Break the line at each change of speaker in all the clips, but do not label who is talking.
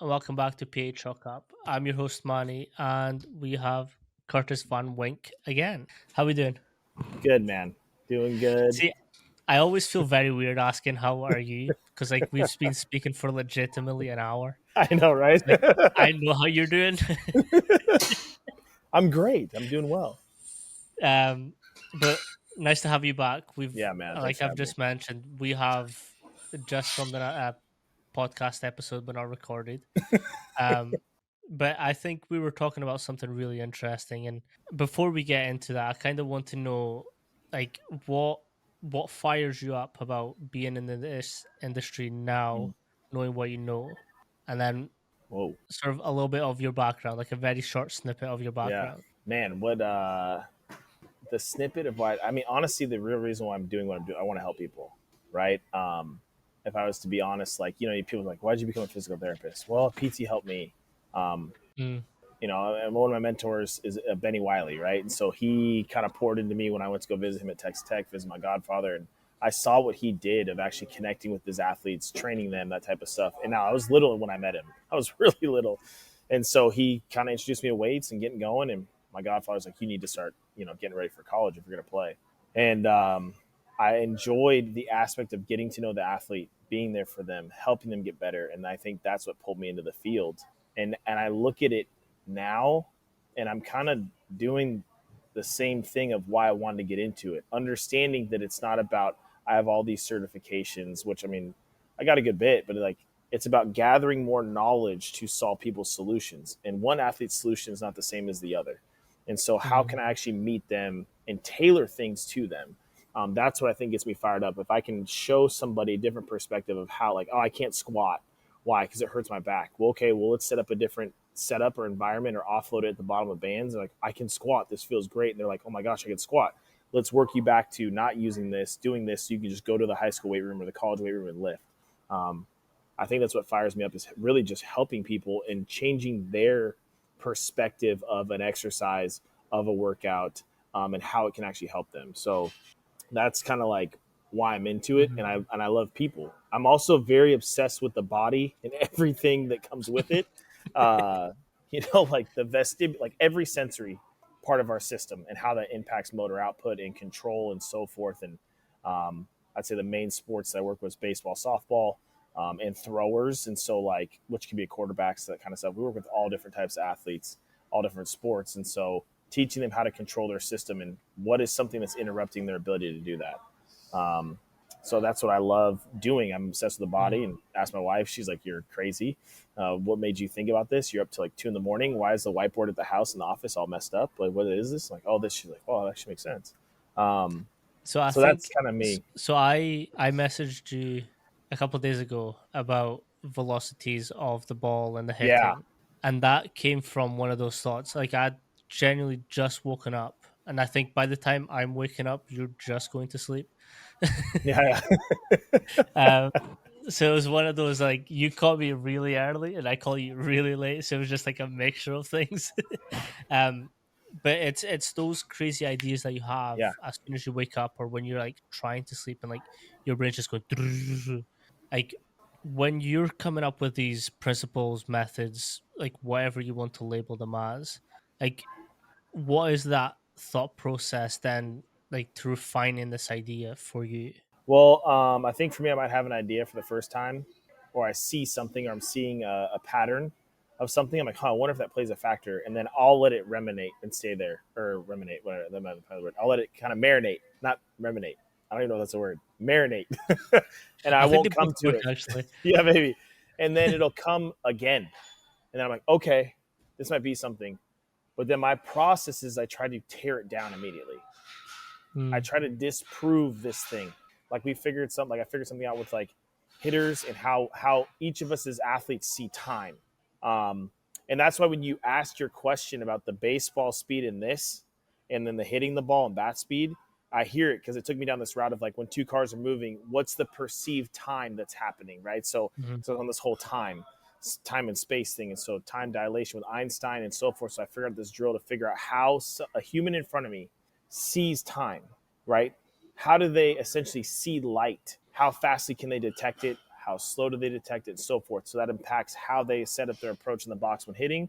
and welcome back to PH Up. I'm your host Manny, and we have Curtis Van Wink again. How we doing?
Good, man. Doing good.
See, I always feel very weird asking how are you because like we've been speaking for legitimately an hour.
I know, right?
It's like I know how you're doing.
I'm great. I'm doing well.
But nice to have you back. We've
Yeah, man. Thanks
like
for
I've
having me.
just mentioned, we have just filmed a podcast episode but not recorded. Um, but I think we were talking about something really interesting, and before we get into that, I kind of want to know, like, what fires you up about being in this industry
Mm.
now, knowing what you know, and then
Whoa.
sort of a little bit of your background, like a very short snippet of your
Yeah.
background.
Man, what the snippet of why I mean, honestly, the real reason why I'm doing what I'm doing, I want to help people, right? If I was to be honest, like, people are like, why'd you become a physical therapist? Well, PT helped me. Um,
Mm,
and one of my mentors is Benny Wiley, right? And so he kind of poured into me when I went to go visit him at Texas Tech, visit my godfather, and I saw what he did of actually connecting with his athletes, training them, that type of stuff. And now I was little when I met him. I was really little. And so he kind of introduced me to weights and getting going. And my godfather's like, you need to start, getting ready for college if you're going to play. And I enjoyed the aspect of getting to know the athlete, being there for them, helping them get better. And I think that's what pulled me into the field. And I look at it now, and I'm kind of doing the same thing of why I wanted to get into it, understanding that it's not about I have all these certifications, which I mean, I got a good bit, but like it's about gathering more knowledge to solve people's solutions. And one athlete's solution is not the same as the other. And so, how
mm,
can I actually meet them and tailor things to them? That's what I think gets me fired up. If I can show somebody a different perspective of how, like, oh, I can't squat. Why? Because it hurts my back. Well, okay, well, let's set up a different setup or environment or offload it at the bottom of bands. They're like, I can squat. This feels great. And they're like, oh my gosh, I can squat. Let's work you back to not using this, doing this, so you can just go to the high school weight room or the college weight room and lift. Um, I think that's what fires me up is really just helping people and changing their perspective of an exercise, of a workout, and how it can actually help them. So that's kind of like why I'm into it,
mhm.
and I love people. I'm also very obsessed with the body and everything that comes with it. Uh, like the like every sensory part of our system and how that impacts motor output and control and so forth. And I'd say the main sports that I work with is baseball, softball, and throwers. And so, like, which can be quarterbacks, that kind of stuff. We work with all different types of athletes, all different sports. And so, teaching them how to control their system and what is something that's interrupting their ability to do that. Um, so that's what I love doing. I'm obsessed with the
Mm.
body, and ask my wife. She's like, "You're crazy. What made you think about this? You're up to like 2 a.m. Why is the whiteboard at the house and the office all messed up? Like, what is this?" I'm like, oh, this. She's like, "Oh, that actually makes sense." Um,
So I
so that's
think
kind of me.
so. I messaged you a couple of days ago about velocities of the ball and the
Yeah,
hitting, and that came from one of those thoughts. Like I'd genuinely just woken up, and I think by the time I'm waking up, you're just going to sleep.
yeah,
um, so it was one of those like you caught me really early, and I call you really late. So it was just like a mixture of things. um, but it's those crazy ideas that you have
yeah.
as soon as you wake up, or when you're like trying to sleep, and like your brain's just going like when you're coming up with these principles, methods, like whatever you want to label them as, like what is that thought process then like to refining this idea for you?
Well, I think for me, I might have an idea for the first time, or I see something, or I'm seeing a pattern of something. I'm like, huh, I wonder if that plays a factor, and then I'll let it reminate and stay there, or reminate, whatever that might be the word. I'll let it kind of marinate, not reminate. I don't even know if that's a word. Marinate, and I
I think
won't
they both
come to
work
it.
actually.
Yeah, maybe, and then it'll come again, and then I'm like, okay, this might be something. But then my process is I try to tear it down immediately. I
Mm,
try to disprove this thing. Like we figured something. Like I figured something out with like hitters and how each of us as athletes see time. Um, and that's why when you ask your question about the baseball speed in this, and then the hitting the ball and bat speed, I hear it because it took me down this route of like when two cars are moving, what's the perceived time that's happening, right? So,
mhm.
so on this whole time and space thing, and so time dilation with Einstein and so forth. So I figured out this drill to figure out how a human in front of me sees time, right? How do they essentially see light? How fastly can they detect it? how slow do they detect it, and so forth. So that impacts how they set up their approach in the box when hitting,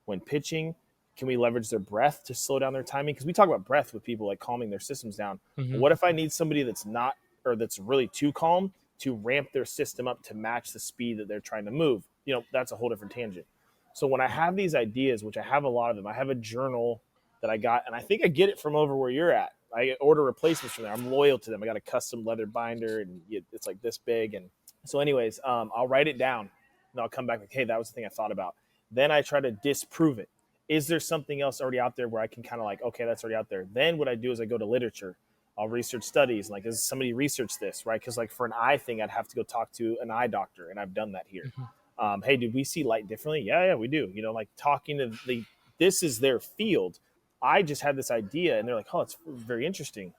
when pitching. Can we leverage their breath to slow down their timing? Because we talk about breath with people, like calming their systems down. But
Mm-hmm.
what if I need somebody that's not, or that's really too calm to ramp their system up to match the speed that they're trying to move? That's a whole different tangent. So when I have these ideas, which I have a lot of them, I have a journal that I got, and I think I get it from over where you're at. I order replacements from there. I'm loyal to them. I got a custom leather binder, and it's like this big. And so, anyways, I'll write it down, and I'll come back like, hey, that was the thing I thought about. Then I try to disprove it. Is there something else already out there where I can kind of like, okay, that's already out there? Then what I do is I go to literature. I'll research studies. Like, does somebody research this, right? Because like for an eye thing, I'd have to go talk to an eye doctor, and I've done that here.
Mm-hmm.
Hey, did we see light differently? Yeah, we do. Like talking to this is their field. I just had this idea, and they're like, oh, it's very interesting.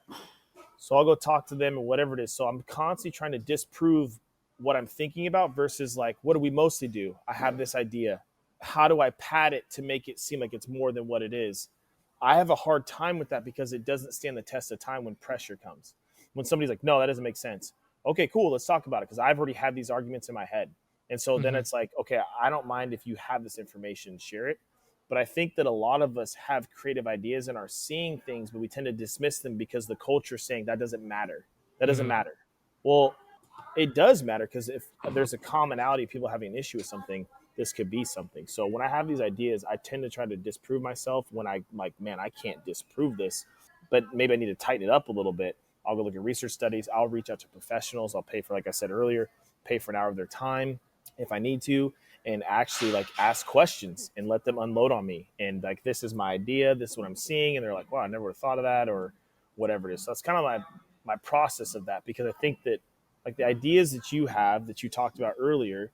So I'll go talk to them and whatever it is. So I'm constantly trying to disprove what I'm thinking about versus like, what do we mostly do? I have this idea. How do I pad it to make it seem like it's more than what it is? I have a hard time with that because it doesn't stand the test of time when pressure comes. When somebody's like, no, that doesn't make sense. Okay, cool. Let's talk about it because I've already had these arguments in my head. And so then
Mm-hmm.
it's like, okay, I don't mind if you have this information, share it. But I think that a lot of us have creative ideas and are seeing things, but we tend to dismiss them because the culture is saying that doesn't matter. That doesn't
Mm-hmm.
matter. Well, it does matter because if there's a commonality of people having an issue with something, this could be something. So when I have these ideas, I tend to try to disprove myself when I'm like, man, I can't disprove this, but maybe I need to tighten it up a little bit. I'll go look at research studies. I'll reach out to professionals. I'll pay for, like I said earlier, pay for an hour of their time if I need to, and actually like ask questions and let them unload on me. And like, this is my idea. This is what I'm seeing. And they're like, wow, I never would have thought of that, or whatever it is. So that's kind of my process of that, because I think that like the ideas that you have that you talked about earlier,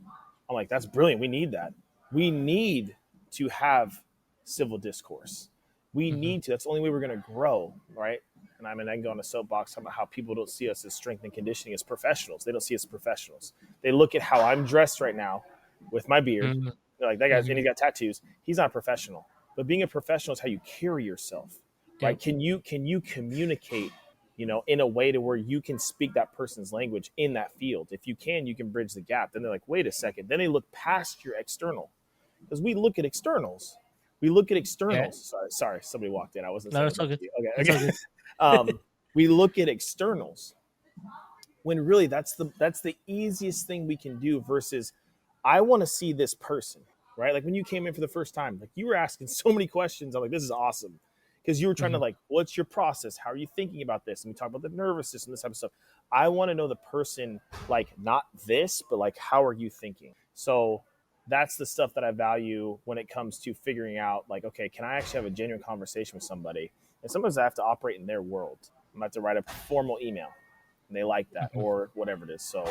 I'm like, that's brilliant. We need that. We need to have civil discourse. We
Mm-hmm.
need to. That's the only way we're going to grow, right? And I mean, I can go on a soapbox talking about how people don't see us as strength and conditioning as professionals. They don't see us as professionals. They look at how I'm dressed right now with my beard. They're like, that guy's, and
Mm-hmm.
he's got tattoos. He's not a professional. But being a professional is how you carry yourself, right?
Yep.
Can you communicate, in a way to where you can speak that person's language in that field? If you can, you can bridge the gap. Then they're like, wait a second. Then they look past your external, because we look at externals. We look at
Yeah.
externals. Sorry, somebody walked in. I wasn't
No,
saying
it's all
about
good.
you.
It's
Okay,
all
okay.
good.
We look at externals when really that's the easiest thing we can do versus I want to see this person, right? Like when you came in for the first time, like you were asking so many questions. I'm like, this is awesome. Because you were trying to
Mm-hmm.
like, what's your process? How are you thinking about this? And we talk about the nervous system, this type of stuff. I want to know the person, like not this, but like, how are you thinking? So that's the stuff that I value when it comes to figuring out like, okay, can I actually have a genuine conversation with somebody? And sometimes I have to operate in their world. I'm going to have to write a formal email, and they like that,
Mm-hmm.
or whatever it is. So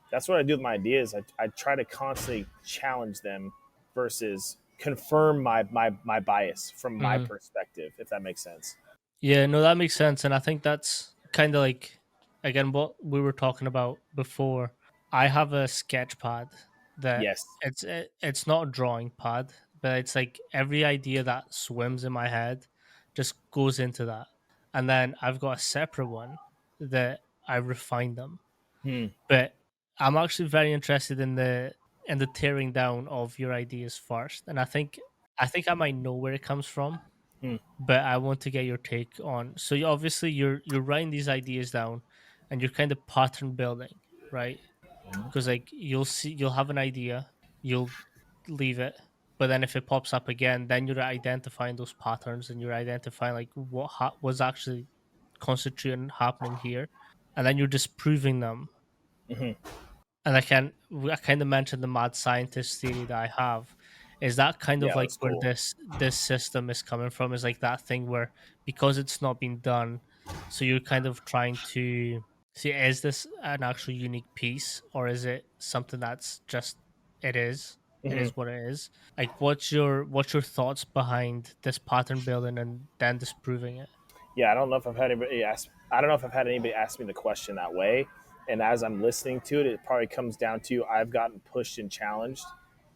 that's what I do with my ideas. I try to constantly challenge them versus confirm my bias from my
Mm-hmm.
perspective, if that makes sense.
Yeah, no, that makes sense. And I think that's kind of like, again, what we were talking about before. I have a sketch pad that
Yes.
it's not a drawing pad, but it's like every idea that swims in my head just goes into that. And then I've got a separate one that I refine them.
Hmm.
But I'm actually very interested in the tearing down of your ideas first. And I think I might know where it comes from,
Hmm.
but I want to get your take on. So obviously you're writing these ideas down, and you're kind of pattern building, right? Because like you'll have an idea, you'll leave it, but then if it pops up again, then you're identifying those patterns, and you're identifying like what was actually constituting happening here, and then you're disproving them.
Hmm.
And I kind of mentioned the mad scientist theory that I have. Is that kind of
Yeah,
like
that's
where
cool.
this system is coming from? Is like that thing where, because it's not been done, so you're kind of trying to see, is this an actual unique piece, or is it something that's just it is it
Hmm.
is what it is? Like what's your thoughts behind this pattern building and then disproving it?
Yeah, I don't know if I've had anybody ask. I don't know if I've had anybody ask me the question that way. And as I'm listening to it, it probably comes down to I've gotten pushed and challenged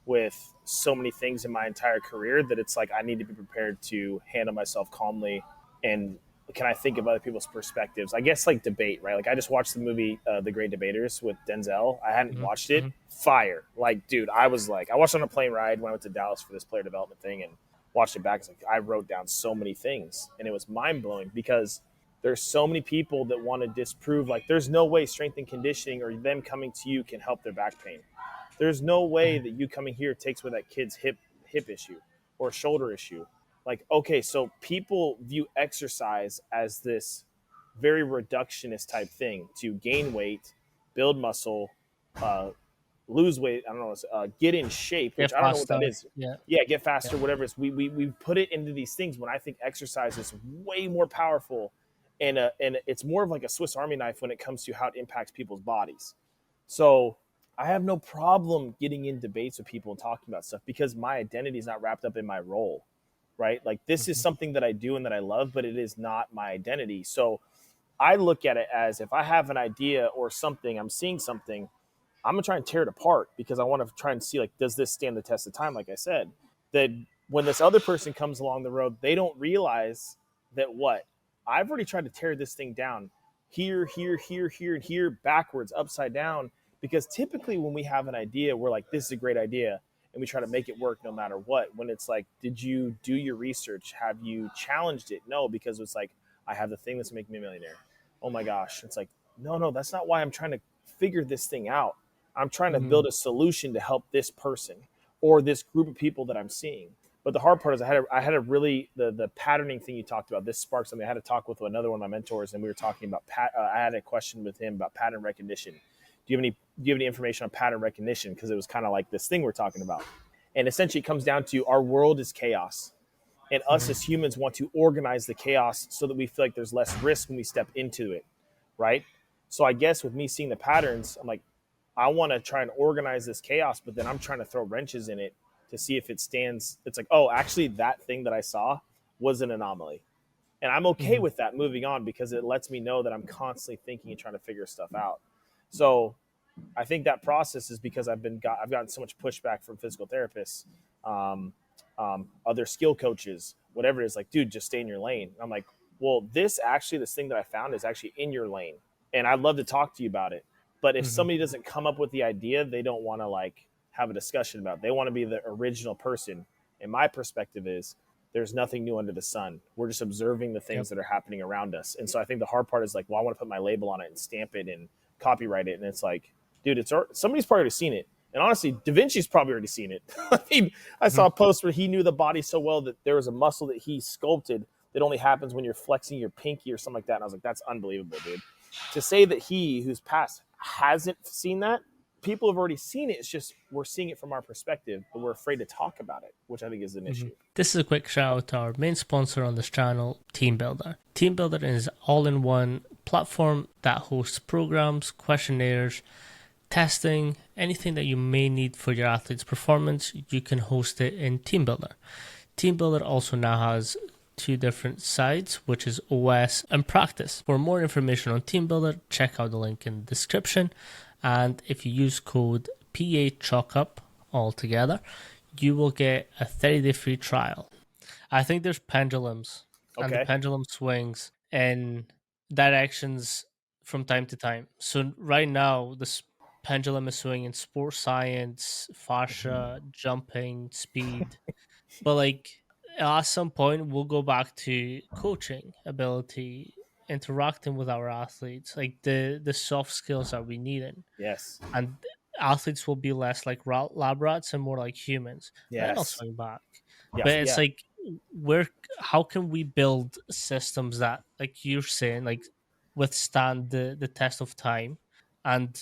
with so many things in my entire career that it's like I need to be prepared to handle myself calmly and can I think of other people's perspectives? I guess like debate, right? Like I just watched the movie The Great Debaters with Denzel. I hadn't
Mhm,
watched it.
mhm,
Fire. Like, dude, I was like, I watched it on a plane ride when I went to Dallas for this player development thing and watched it back. It's like I wrote down so many things and it was mind blowing because there's so many people that want to disprove like there's no way strength and conditioning or them coming to you can help their back pain. There's no way
mhm,
that you coming here takes away that kid's hip issue or shoulder issue. Like, okay, so people view exercise as this very reductionist type thing to gain weight, build muscle, uh, lose weight. I don't know, get in shape, which
get
I don't know what that
faster.
is.
Yeah,
Yeah, get
yeah.
faster, whatever it is. We put it into these things when I think exercise is way more powerful and it's more of like a Swiss Army knife when it comes to how it impacts people's bodies. So I have no problem getting in debates with people and talking about stuff because my identity is not wrapped up in my role, right? Like this is
Mhm,
something that I do and that I love, but it is not my identity. So I look at it as if I have an idea or something, I'm seeing something, I'm gonna try and tear it apart because I want to try and see like, does this stand the test of time? Like I said, that when this other person comes along the road, they don't realize that what I've already tried to tear this thing down here, here, here, here, and here, backwards, upside down. Because typically when we have an idea, we're like, this is a great idea, and we try to make it work no matter what. When it's like, did you do your research? Have you challenged it? No, because it's like, I have the thing that's making me a millionaire. Oh my gosh. It's like, no, that's not why I'm trying to figure this thing out. I'm trying to build
mhm,
a solution to help this person or this group of people that I'm seeing. But the hard part is I had a really the patterning thing you talked about. This sparked something. I had to talk with another one of my mentors, and we were talking about I had a question with him about pattern recognition. Do you have any information on pattern recognition? Because it was kind of like this thing we're talking about, and essentially it comes down to our world is chaos, and us
mhm,
as humans want to organize the chaos so that we feel like there's less risk when we step into it, right? So I guess with me seeing the patterns, I'm like, I want to try and organize this chaos, but then I'm trying to throw wrenches in it to see if it stands. It's like, oh, actually, that thing that I saw was an anomaly. And I'm okay
mhm,
with that moving on because it lets me know that I'm constantly thinking and trying to figure stuff out. So I think that process is because I've gotten so much pushback from physical therapists, um, other skill coaches, whatever it is. Like, dude, just stay in your lane. I'm like, well, this thing that I found is actually in your lane, and I'd love to talk to you about it. But if
mhm,
somebody doesn't come up with the idea, they don't want to like have a discussion about it. They want to be the original person. And my perspective is there's nothing new under the sun. We're just observing the
yep,
things that are happening around us. And so I think the hard part is like, well, I want to put my label on it and stamp it and copyright it. And it's like, dude, somebody's probably already seen it. And honestly, Da Vinci's probably already seen it. I mean, I
mhm,
saw a post where he knew the body so well that there was a muscle that he sculpted that only happens when you're flexing your pinky or something like that. And I was like, that's unbelievable, dude. To say that he, who's passed, hasn't seen that, people have already seen it. It's just we're seeing it from our perspective, but we're afraid to talk about it, which I think is an
mhm.
issue.
This is a quick shout out to our main sponsor on this channel, TeamBuildr. TeamBuildr is an all-in-one platform that hosts programs, questionnaires, testing, anything that you may need for your athlete's performance. You can host it in TeamBuildr. TeamBuildr also now has two different sides, which is OS and Practice. For more information on TeamBuildr, check out the link in the description. And if you use code PAChalkup all together, you will get a 30-day free trial. I think there's pendulums, and the
Okay.
pendulum swings in directions from time to time. So right now, this pendulum is swinging in sports science, fascia, jumping, speed, but like at some point we'll go back to coaching ability, interacting with our athletes, like the soft skills that we need in.
Yes.
And athletes will be less like lab rats and more like humans. And then I'll
Yes.
swing back.
Yes.
But it's
Yeah.
like where how can we build systems that, like you're saying, like withstand the test of time? And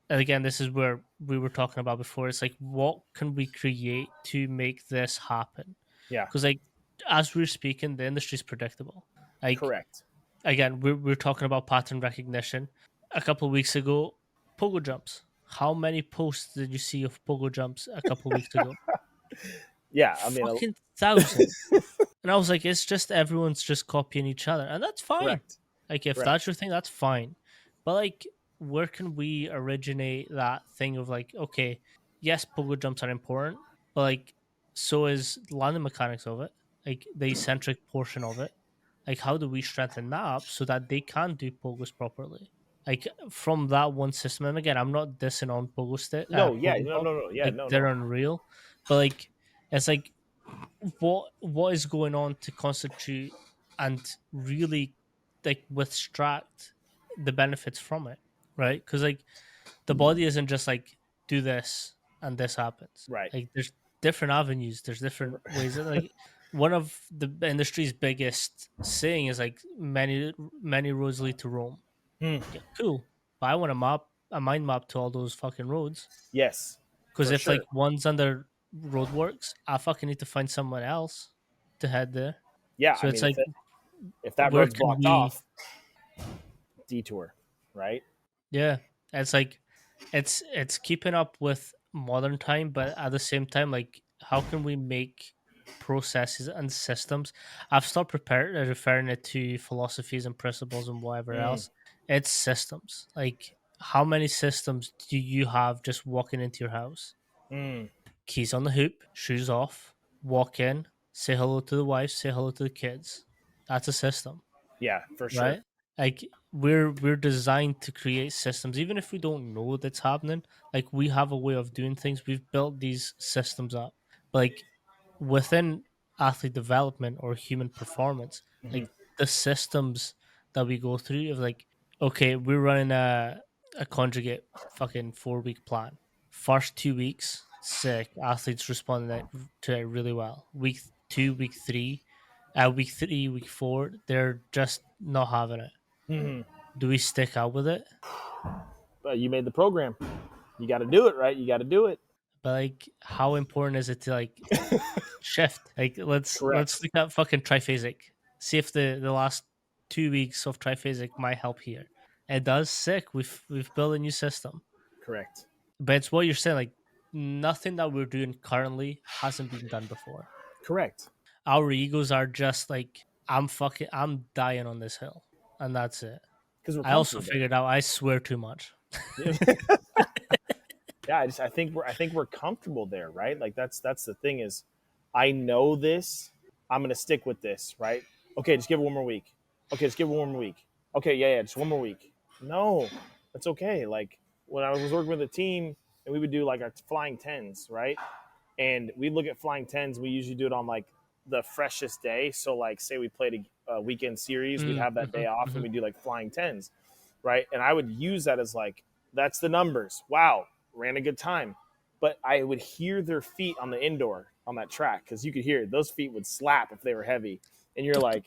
again, this is where we were talking about before. It's like, what can we create to make this happen?
Yeah.
Because like as we're speaking, the industry is predictable. Like
Correct.
again, we're talking about pattern recognition. A couple of weeks ago, pogo jumps. How many posts did you see of pogo jumps a couple of weeks ago?
Yeah. I mean,
Fucking thousands. And I was like, it's just everyone's just copying each other, and that's fine.
correct.
Like if that's
Correct.
your thing, that's fine. But like, where can we originate that thing of like, okay, yes, pogo jumps are important, but like, so is landing mechanics of it, like the eccentric portion of it. Like, how do we strengthen that up so that they can do pogos properly? Like from that one system. And again, I'm not dissing on
No, yeah, no,
pokeball.
no, no, yeah,
Like
no,
they're
no.
unreal, but like it's like what is going on to constitute and really like withdract the benefits from it, right? Because like the body isn't just like do this and this happens.
Right.
Like there's different avenues, there's different ways that, like one of the industry's biggest saying is like many roads lead to Rome.
Hmm.
Yeah, cool. But I want a mind map to all those fucking roads.
Yes,
Because
for
if like
sure.
one's under roadworks, I fucking need to find someone else to head there.
Yeah,
So
I
it's
mean,
like,
if that
where
road's
can
blocked
we?
off, detour, right?
Yeah, it's like it's keeping up with modern time, but at the same time, like how can we make processes and systems? I've stopped referring it to philosophies and principles and whatever
Mm,
else. It's systems. Like how many systems do you have just walking into your house?
mm.
Keys on the hoop, shoes off, walk in, say hello to the wife, say hello to the kids. That's a system,
Yeah, for sure.
right? Like we're designed to create systems, even if we don't know that's happening. Like we have a way of doing things. We've built these systems up. Like within athlete development or human performance,
Hmm.
like the systems that we go through of like, okay, we're running a conjugate fucking 4 week plan. First 2 weeks, sick. Athletes responding to it really well. Week two, week three, week four, they're just not having it.
Hmm.
Do we stick out with it?
But you made the program. You got to do it, right? You got to do it.
But like, how important is it to like shift? Like, let's
Correct.
look at fucking triphasic. See if the last 2 weeks of triphasic might help here. It does. Sick. We've built a new system,
Correct.
but it's what you're saying. Like, nothing that we're doing currently hasn't been done before.
Correct.
Our egos are just like, I'm dying on this hill, and that's it.
Because we're
I also
comfortable there.
figured out I swear too much.
Yeah, I think we're comfortable there, right? Like that's the thing is, I know this. I'm gonna stick with this, right? Okay, just give it one more week. Okay, just give it one more week. Okay, yeah, just one more week. No, that's okay. Like when I was working with a team and we would do like our flying tens, right? And we look at flying tens. We usually do it on like the freshest day. So like, say we played a weekend series, we'd
Mm,
have that day off and
mhm.
we do like flying tens, right? And I would use that as like, that's the numbers. Wow, ran a good time. But I would hear their feet on the indoor on that track because you could hear it. Those feet would slap if they were heavy. And you're like,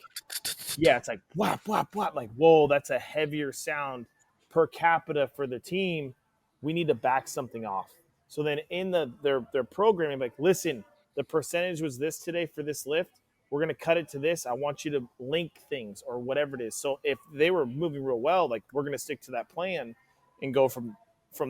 yeah, it's like whap, whap, whap. Like, whoa, that's a heavier sound per capita for the team. We need to back something off. So then in their programming, like, listen, the percentage was this today for this lift. We're gonna cut it to this. I want you to link things or whatever it is. So if they were moving real well, like we're gonna stick to that plan and go from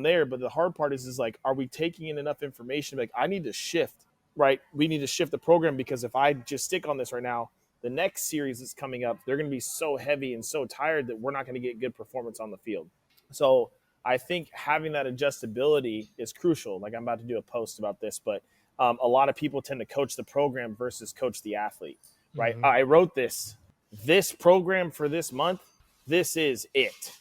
there. But the hard part is like, are we taking in enough information? Like, I need to shift, right? We need to shift the program because if I just stick on this right now, the next series that's coming up, they're going to be so heavy and so tired that we're not going to get good performance on the field. So I think having that adjustability is crucial. Like I'm about to do a post about this, but a lot of people tend to coach the program versus coach the athlete, right?
Mhm.
I wrote this program for this month. This is it.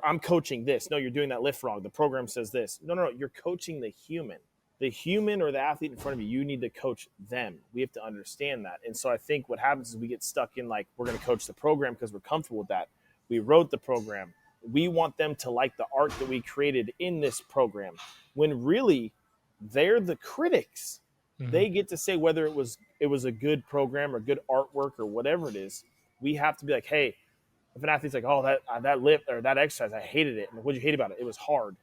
I'm coaching this. No, you're doing that lift wrong. The program says this. No, no, no. You're coaching the human or the athlete in front of you. You need to coach them. We have to understand that. And so I think what happens is we get stuck in like, we're going to coach the program because we're comfortable with that. We wrote the program. We want them to like the art that we created in this program when really they're the critics.
Mhm.
They get to say whether it was a good program or good artwork or whatever it is. We have to be like, hey, if an athlete's like, oh, that lift or that exercise, I hated it. And what'd you hate about it? It was hard.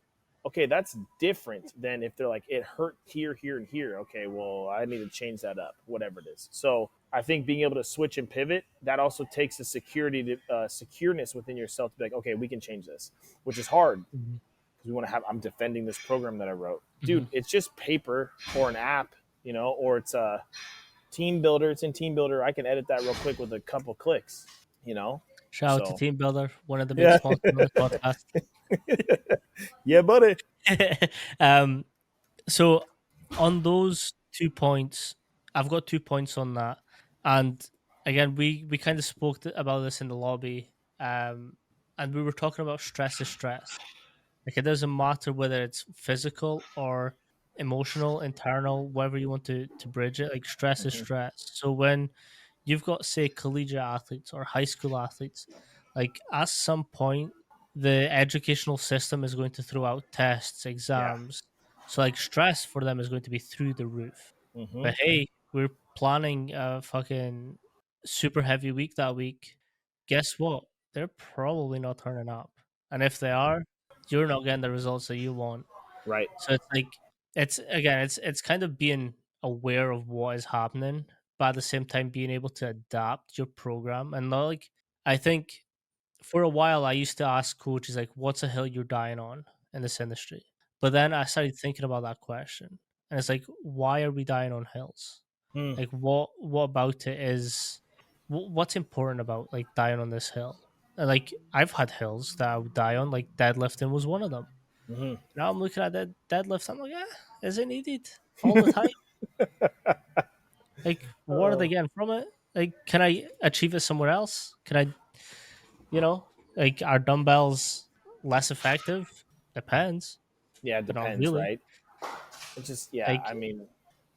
Okay, that's different than if they're like, it hurt here, here, and here. Okay, well, I need to change that up, whatever it is. So I think being able to switch and pivot, that also takes a secureness within yourself to be like, okay, we can change this, which is hard
Mhm.
because we want to have. I'm defending this program that I wrote, dude.
Mhm.
It's just paper or an app, or it's a TeamBuildr. It's in TeamBuildr. I can edit that real quick with a couple clicks, you know.
Shout out to
So
TeamBuildr, one of the big
yeah,
sponsors on this podcast.
yeah, buddy.
um, so on those 2 points, I've got 2 points on that, and again, we kind of spoke about this in the lobby, and we were talking about stress is stress. Like it doesn't matter whether it's physical or emotional, internal, whatever you want to bridge it. Like stress is
Hmm.
stress. So when you've got, say, collegiate athletes or high school athletes, like at some point the educational system is going to throw out tests,
Yeah.
exams. So like stress for them is going to be through the roof.
Hmm.
But hey, we're planning a fucking super heavy week that week. Guess what? They're probably not turning up. And if they are, you're not getting the results that you want.
Right.
So it's like it's kind of being aware of what is happening, but at the same time being able to adapt your program. And not like I think for a while I used to ask coaches like, "What's a hill you're dying on in this industry?" But then I started thinking about that question, and it's like, why are we dying on hills?
Mm.
Like, what about it is what's important about like dying on this hill? And like I've had hills that I would die on, like deadlifting was one of them.
Hmm.
Now I'm looking at that deadlift. I'm like, yeah, is it needed all the time? Like, what are they
Oh,
getting from it? Like, can I achieve it somewhere else? Can I, you know, like, are dumbbells less effective? Depends,
yeah, it
but not
depends,
really.
right? It's just, yeah,
Like,
I mean,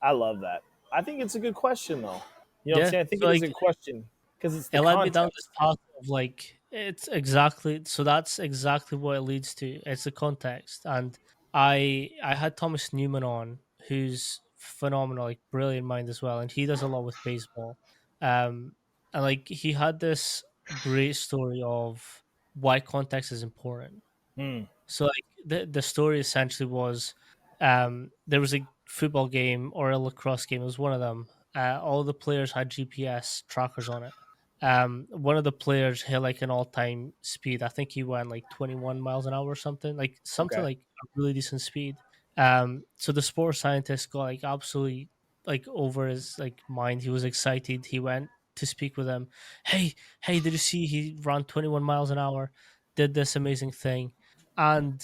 I love that. I think it's a good question, though. You know what I'm
yeah.
saying? I think
So
it is a
like,
good question because it's the
it led me down this
context.
path of like it's exactly so that's exactly what it leads to. It's the context. And I had Thomas Newman on, who's phenomenal, like brilliant mind as well, and he does a lot with baseball. Um and like he had this great story of why context is important.
Hmm.
So like the story essentially was there was a football game or a lacrosse game, it was one of them. All the players had GPS trackers on it. One of the players hit like an all-time speed. I think he went like 21 miles an hour or something,
Okay.
like a really decent speed. So the sports scientist got like absolutely like over his like mind. He was excited. He went to speak with him. Hey, did you see he ran 21 miles an hour? Did this amazing thing, and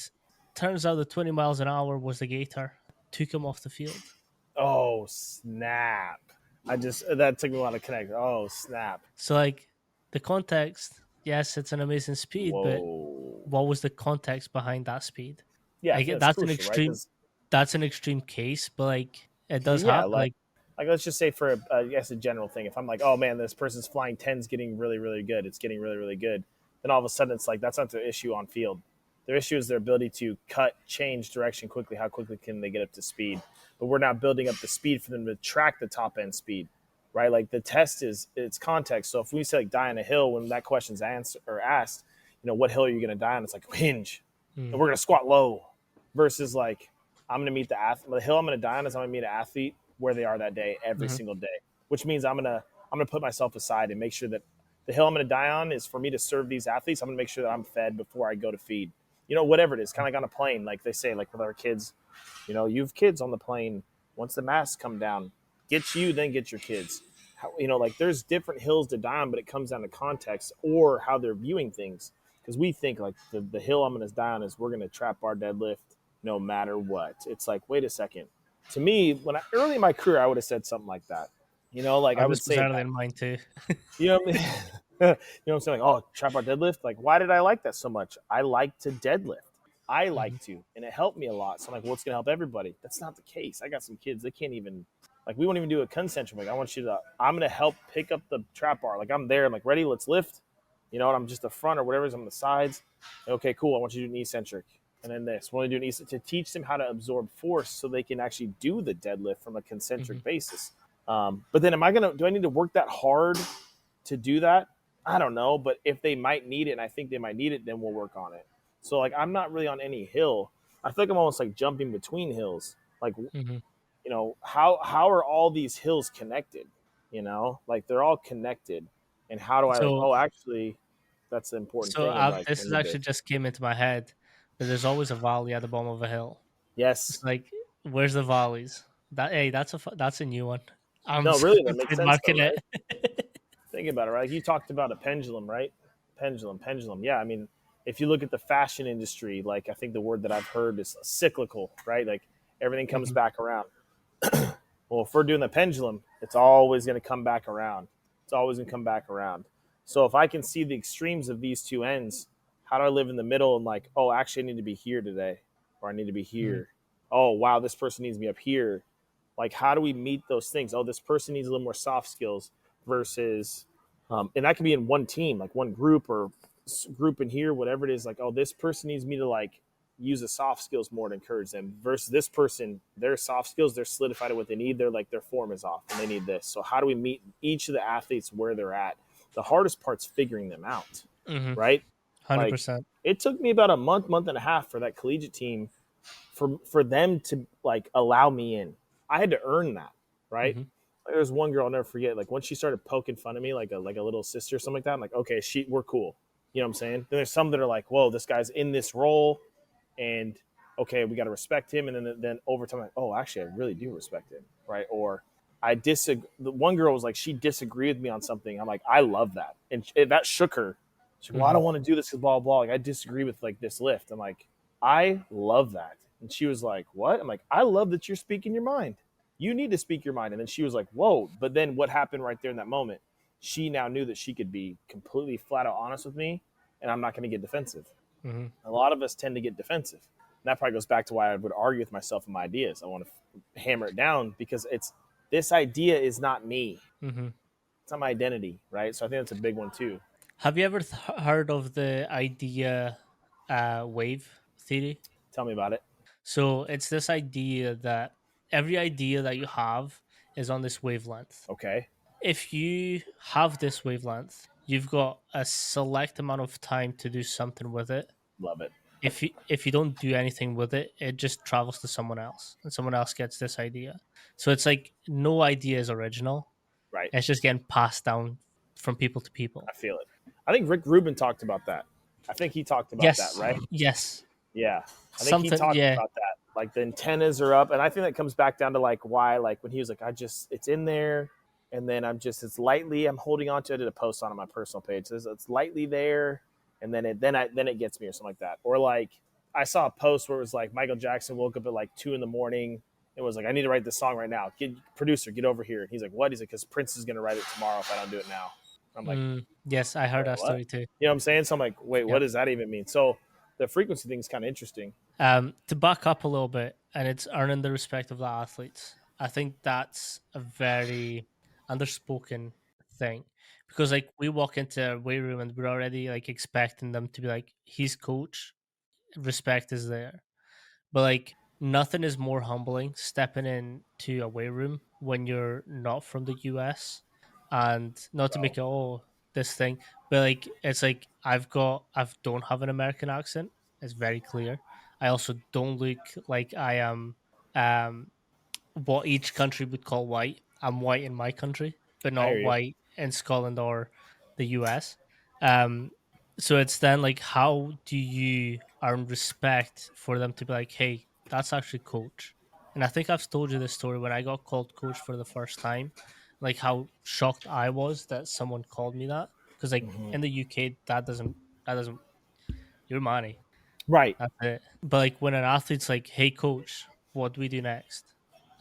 turns out the 20 miles an hour was the gator. Took him off the field.
Oh, snap. That took me a while to connect. Oh, snap.
So like the context, yes, it's an amazing speed, but
Whoa.
what was the context behind that speed?
Yeah, I
Like
think that's
that's an
crucial, right?
extreme
Because
that's an extreme case, but like it does
yeah,
happen. Like
like let's just say for I guess a general thing, if I'm like, oh man, this person's flying tens, getting really really good, it's getting really really good, then all of a sudden it's like that's not the issue on field. Their issue is their ability to cut, change direction quickly. How quickly can they get up to speed? But we're not building up the speed for them to track the top end speed, right? Like the test is it's context. So if we say like die on a hill when that question's answered or asked, what hill are you going to die on? It's like hinge, and
mm,
we're going to squat low, versus like I'm going to meet the athlete. The hill I'm going to die on is I'm going to meet an athlete where they are that day every
mhm,
single day, which means I'm gonna put myself aside and make sure that the hill I'm going to die on is for me to serve these athletes. I'm going to make sure that I'm fed before I go to feed. Whatever it is, kind of like on a plane, like they say, like with our kids. You have kids on the plane. Once the masks come down, get you, then get your kids. Like there's different hills to die on, but it comes down to context or how they're viewing things. Because we think like the hill I'm going to die on is we're going to trap our deadlift no matter what. It's like, wait a second. To me, when early in my career, I would have said something like that. Like I would
this was
say
early
that.
in mine too.
You know what I mean? I'm saying? Like, oh, trap our deadlift. Like, why did I like that so much? I like to deadlift. I
Mhm,
like to, and it helped me a lot. So I'm like, well, it's gonna help everybody. That's not the case. I got some kids, they can't even like we won't even do a concentric. Like, I'm gonna help pick up the trap bar. Like I'm there, I'm like, ready, let's lift. And I'm just the front or whatever's on the sides. Okay, cool. I want you to do an eccentric. And then this. We want to do an eccentric to teach them how to absorb force so they can actually do the deadlift from a
mhm.
concentric basis. But then do I need to work that hard to do that? I don't know, but if they might need it, and I think they might need it, then we'll work on it. So like I'm not really on any hill. I feel like I'm almost like jumping between hills. Like
Mhm.
how are all these hills connected? Like they're all connected. And how do I like?
So
Oh, actually, that's the important thing. And like I
this is
need to.
actually just came into my head that there's always a valley at the bottom of a hill. It's
Yes.
like, where's the volleys? That's a new one. I'm
No,
so
really, that makes sense though,
trademarking
right?
it.
Think about it, right? Like you talked about a pendulum, right? Pendulum. Yeah, I mean, if you look at the fashion industry, like I think the word that I've heard is cyclical, right? Like everything comes
Mhm,
back around. Well, if we're doing the pendulum, it's always going to come back around. It's always gonna come back around. So if I can see the extremes of these two ends, how do I live in the middle and like, oh, actually, I need to be here today, or I need to be
Mm-hmm.
here. Oh, wow, this person needs me up here. Like, how do we meet those things? Oh, this person needs a little more soft skills versus, and that can be in one team, like one group or group in here, whatever it is. Like, oh, this person needs me to like use the soft skills more to encourage them versus this person, their soft skills, they're solidified at what they need. They're like their form is off and they need this. So how do we meet each of the athletes where they're at? The hardest part's figuring them out,
Mm-hmm.
right? Like
100%.
it took me about a month and a half for that collegiate team for them to like allow me in. I had to earn that, right?
Mm-hmm.
Like, there was one girl I'll never forget. Like once she started poking fun of me, like a little sister or something like that. I'm like, okay, we're cool. You know what I'm saying? Then there's some that are like, whoa, this guy's in this role, and okay, we got to respect him. And then over time, like, oh, actually, I really do respect him, right? Or I disagree. The one girl was like, she disagreed with me on something. I'm like, I love that, and that shook her. She's like, well, I
Mm-hmm.
don't want to do this because blah, blah blah. Like, I disagree with like this lift. I'm like, I love that. And she was like, what? I'm like, I love that you're speaking your mind. You need to speak your mind. And then she was like, whoa. But then what happened right there in that moment? She now knew that she could be completely flat out honest with me, and I'm not going to get defensive.
Mm-hmm.
A lot of us tend to get defensive. And that probably goes back to why I would argue with myself and my ideas. I want to hammer it down because it's this idea is not me.
Mm-hmm.
It's not my identity, right? So I think that's a big one too.
Have you ever heard of the idea wave theory?
Tell me about it.
So it's this idea that every idea that you have is on this wavelength.
Okay.
If you have this wavelength, you've got a select amount of time to do something with it.
Love it.
If you don't do anything with it, it just travels to someone else, and someone else gets this idea. So it's like no idea is original.
Right.
It's just getting passed down from people to
I
people.
feel it. I think Rick Rubin talked about that. I think he talked about that,
Yes,
right?
yes,
Yeah. I think he
something.
talked
Yeah.
about that. Like the antennas are up. And I think that comes back down to like why, like when he was like, it's in there. And then I'm holding on to it. I did a post on my personal page. It's lightly there. And then it gets me or something like that. Or like I saw a post where it was like Michael Jackson woke up at like 2 a.m. It was like, I need to write this song right now. Producer, get over here. And he's like, what? He's like, because Prince is going to write it tomorrow if I don't do it now. I'm like,
Yes, I heard
wait,
that
what?
story too.
You know what I'm saying? So I'm like, wait, what
Yep.
does that even mean? So the frequency thing is kind of interesting.
To back up a little bit, and it's earning the respect of the athletes. I think that's a very underspoken thing because, like, we walk into a weight room and we're already like expecting them to be like, "He's coach, respect is there." But like, nothing is more humbling stepping into a weight room when you're not from the US, and not to
Bro.
make it all this thing, but like, it's like I don't have an American accent. It's very clear. I also don't look like I am um what each country would call white. I'm white in my country, but
I hear
not
you.
white in Scotland or the US. Um, so it's then like, how do you earn respect for them to be like, hey, that's actually coach? And I think I've told you this story when I got called coach for the first time, like how shocked I was that someone called me that. Because like
Mm-hmm.
in the UK, that doesn't you're money.
Right.
That's it. But like when an athlete's like, "Hey, coach, what do we do next?"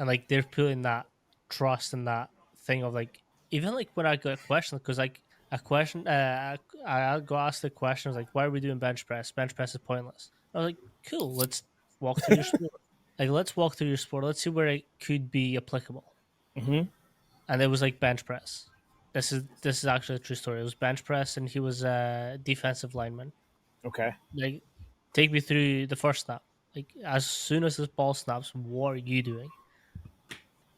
and like they're putting that trust and that thing of like, even like when I got a question, because like a question, I got asked the question, I was like, "Why are we doing bench press? Bench press is pointless." I was like, "Cool, let's walk through your sport. Like, let's walk through your sport. Let's see where it could be applicable."
Mm-hmm.
And it was like bench press. This is actually a true story. It was bench press, and he was a defensive lineman.
Okay.
Like, take me through the first snap. Like, as soon as this ball snaps, what are you doing?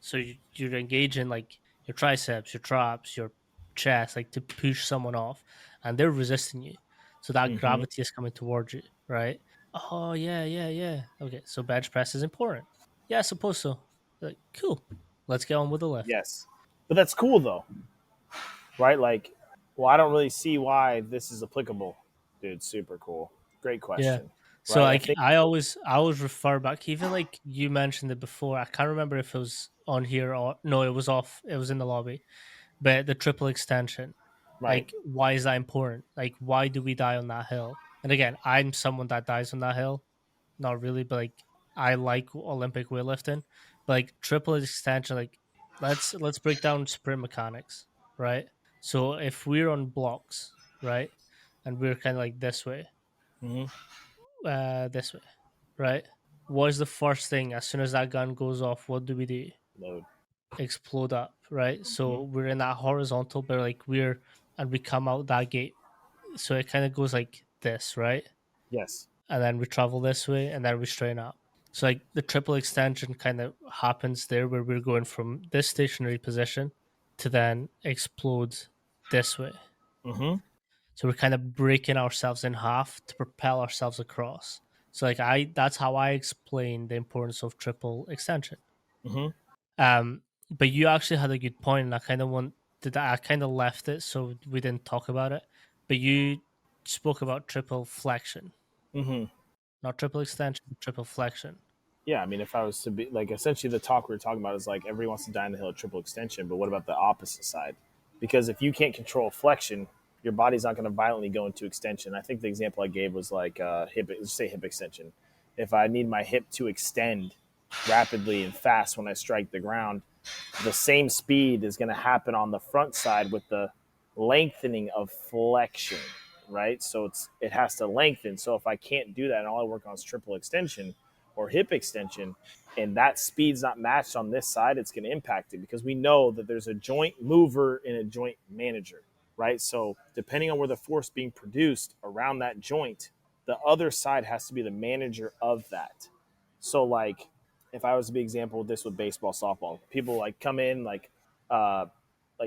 So you're engaging like your triceps, your traps, your chest, like to push someone off, and they're resisting you. So that
Mm-hmm.
gravity is coming towards you, right? Oh yeah, yeah, yeah. Okay, so bench press is important. Yeah, I suppose so. Like, cool. Let's get on with the lift.
Yes. But that's cool though, right? Like, well, I don't really see why this is applicable. Dude, super cool. Great
Yeah.
question.
So
Right? I
like
think
I always refer back, even like you mentioned it before. I can't remember if it was on here or no, it was off. It was in the lobby. But the triple extension,
right.
like, why is that important? Like, why do we die on that hill? And again, I'm someone that dies on that hill. Not really, but like, I like Olympic weightlifting. But like triple extension, like, let's break down sprint mechanics, right? So if we're on blocks, right, and we're kind of like
Mm-hmm.
this way, right? What is the first thing as soon as that gun goes off? What do?
Load.
Explode up, right?
Mm-hmm.
So we're in that horizontal, but like and we come out that gate. So it kind of goes like this, right?
Yes.
And then we travel this way, and then we straighten up. So like the triple extension kind of happens there, where we're going from this stationary position to then explode this way.
Mm-hmm.
So we're kind of breaking ourselves in half to propel ourselves across. So like that's how I explain the importance of triple extension.
Mm-hmm.
But you actually had a good point, and I kind of left it so we didn't talk about it. But you spoke about triple flexion,
Mm-hmm.
not triple extension, but triple flexion.
Yeah, I mean, if I was to be like, essentially, the talk we were talking about is like everybody wants to die on the hill of triple extension, but what about the opposite side? Because if you can't control flexion, your body's not going to violently go into extension. I think the example I gave was like hip, let's say hip extension. If I need my hip to extend rapidly and fast when I strike the ground, the same speed is going to happen on the front side with the lengthening of flexion, right? So it has to lengthen. So if I can't do that and all I work on is triple extension or hip extension, and that speed's not matched on this side, it's going to impact it because we know that there's a joint mover and a joint manager, right? So depending on where the force being produced around that joint, the other side has to be the manager of that. So like if I was to be example of this with baseball, softball, people like come in uh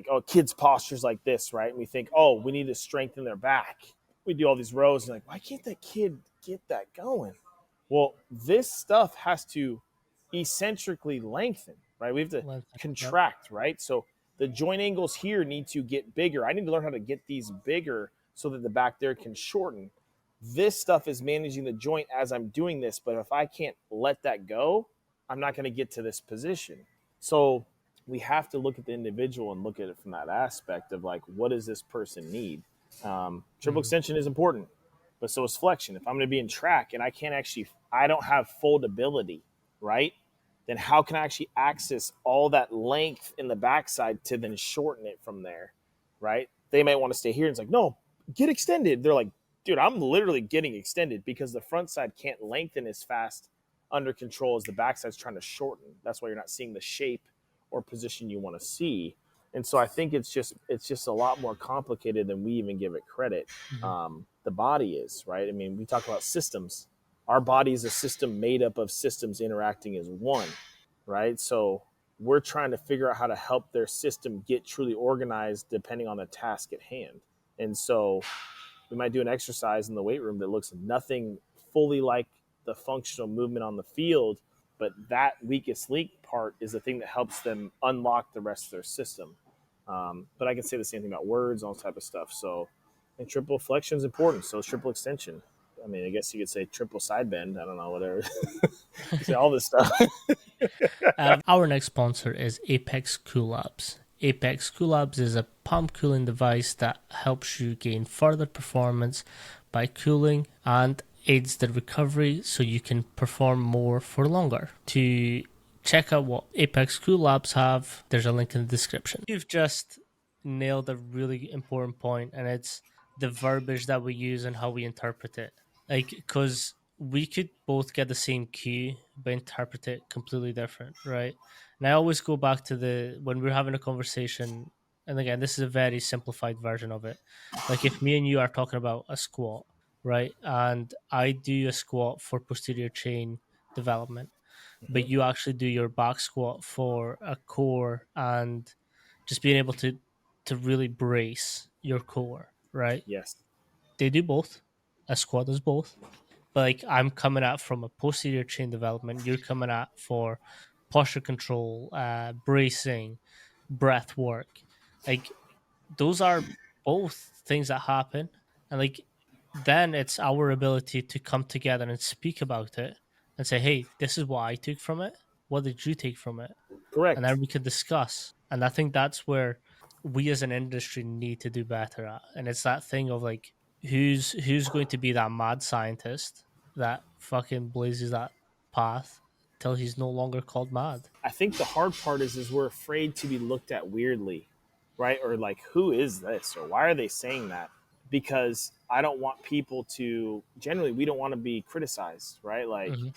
oh, kids postures like this, right? And we think, oh, we need to strengthen their back. We do all these rows and like, why can't that kid get that going? Well, this stuff has to eccentrically lengthen, right? We have to
Yep.
contract, right? So the joint angles here need to get bigger. I need to learn how to get these bigger so that the back there can shorten. This stuff is managing the joint as I'm doing this, but if I can't let that go, I'm not going to get to this position. So we have to look at the individual and look at it from that aspect of like, what does this person need? Triple
Mhm.
extension is important, but so is flexion. If I'm going to be in track and I don't have foldability, right? Then how can I actually access all that length in the backside to then shorten it from there, right? They might want to stay here. And it's like, no, get extended. They're like, dude, I'm literally getting extended because the front side can't lengthen as fast under control as the backside's trying to shorten. That's why you're not seeing the shape or position you want to see. And so I think it's just a lot more complicated than we even give it credit.
Mhm.
The body is right. I mean, we talk about systems. Our body is a system made up of systems interacting as one, right? So we're trying to figure out how to help their system get truly organized depending on the task at hand. And so we might do an exercise in the weight room that looks nothing fully like the functional movement on the field, but that weakest link part is the thing that helps them unlock the rest of their system. But I can say the same thing about words, all type of stuff. So, and triple flexion is important. So is triple extension. I mean, I guess you could say triple side bend. I don't know, whatever. You say all this stuff.
Our next sponsor is Apex Cool Labs. Apex Cool Labs is a pump cooling device that helps you gain further performance by cooling and aids the recovery so you can perform more for longer. To check out what Apex Cool Labs have, there's a link in the description. You've just nailed a really important point, and it's the verbiage that we use and how we interpret it. Like, because we could both get the same cue but interpret it completely different, right? And I always go back to the when we're having a conversation, and again, this is a very simplified version of it. Like if me and you are talking about a squat, right? And I do a squat for posterior chain development, but
Mhm.
you actually do your back squat for a core and just being able to really brace your core, right?
Yes.
They do both. A squat does both. But like I'm coming at from a posterior chain development, you're coming at for posture control, bracing, breath work. Like those are both things that happen, and like then it's our ability to come together and speak about it and say, "Hey, this is what I took from it. What did you take from it?" And
Correct.
then we can discuss. And I think that's where we as an industry need to do better at. And it's that thing of like who's going to be that mad scientist that fucking blazes that path till he's no longer called mad.
I think the hard part is we're afraid to be looked at weirdly, right? Or like, who is this? Or why are they saying that? Because I don't want people to, generally, we don't want to be criticized, right? Like,
Hmm.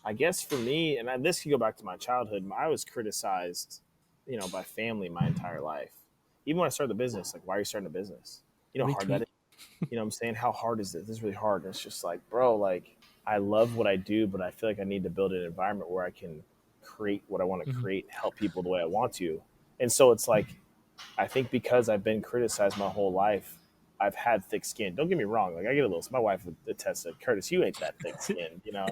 I guess for me, and this could go back to my childhood, I was criticized, by family my entire life. Even when I started the business, like, why are you starting a business? You know how hard that
Retweet.
is? You know what I'm saying? How hard is this? This is really hard. And it's just like, bro, like, I love what I do, but I feel like I need to build an environment where I can create what I want to
Hmm.
create and help people the way I want to. And so it's like, I think because I've been criticized my whole life, I've had thick skin. Don't get me wrong. Like, I get a little, my wife would attest that, Curtis, you ain't that thick skinned, I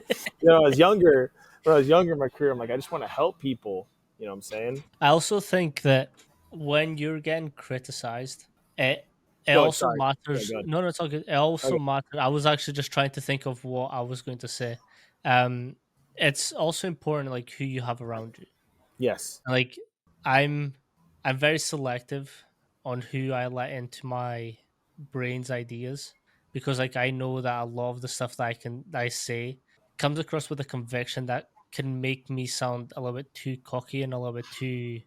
was younger, when I was younger in my career, I'm like, I just want to help people. You know what I'm saying?
I also think that when you're getting criticized, it it
Go ahead.
also
Sorry. Yeah,
matters.
go ahead.
No, no, it's all good. It also
Okay.
matters. I was actually just trying to think of what I was going to say. Um, it's also important, like who you have around you.
Yes.
Like I'm, I'm very selective on who I let into my brain's ideas because, like, I know that a lot of the stuff that I say comes across with a conviction that can make me sound a little bit too cocky and a little bit too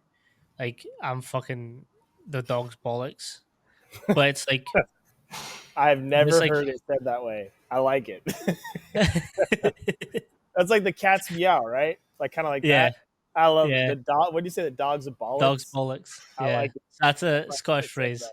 like I'm fucking the dog's bollocks. But
I've
it's
never
like
heard it said that way. I like it. That's like the cat's meow, right? Like, kind of like
yeah,
that. I love it.
yeah,
The dog. What do you say? The dog's a
dog's
bollocks.
bollocks.
I like
Yeah,
it.
that's a
I
Scottish
never said
phrase.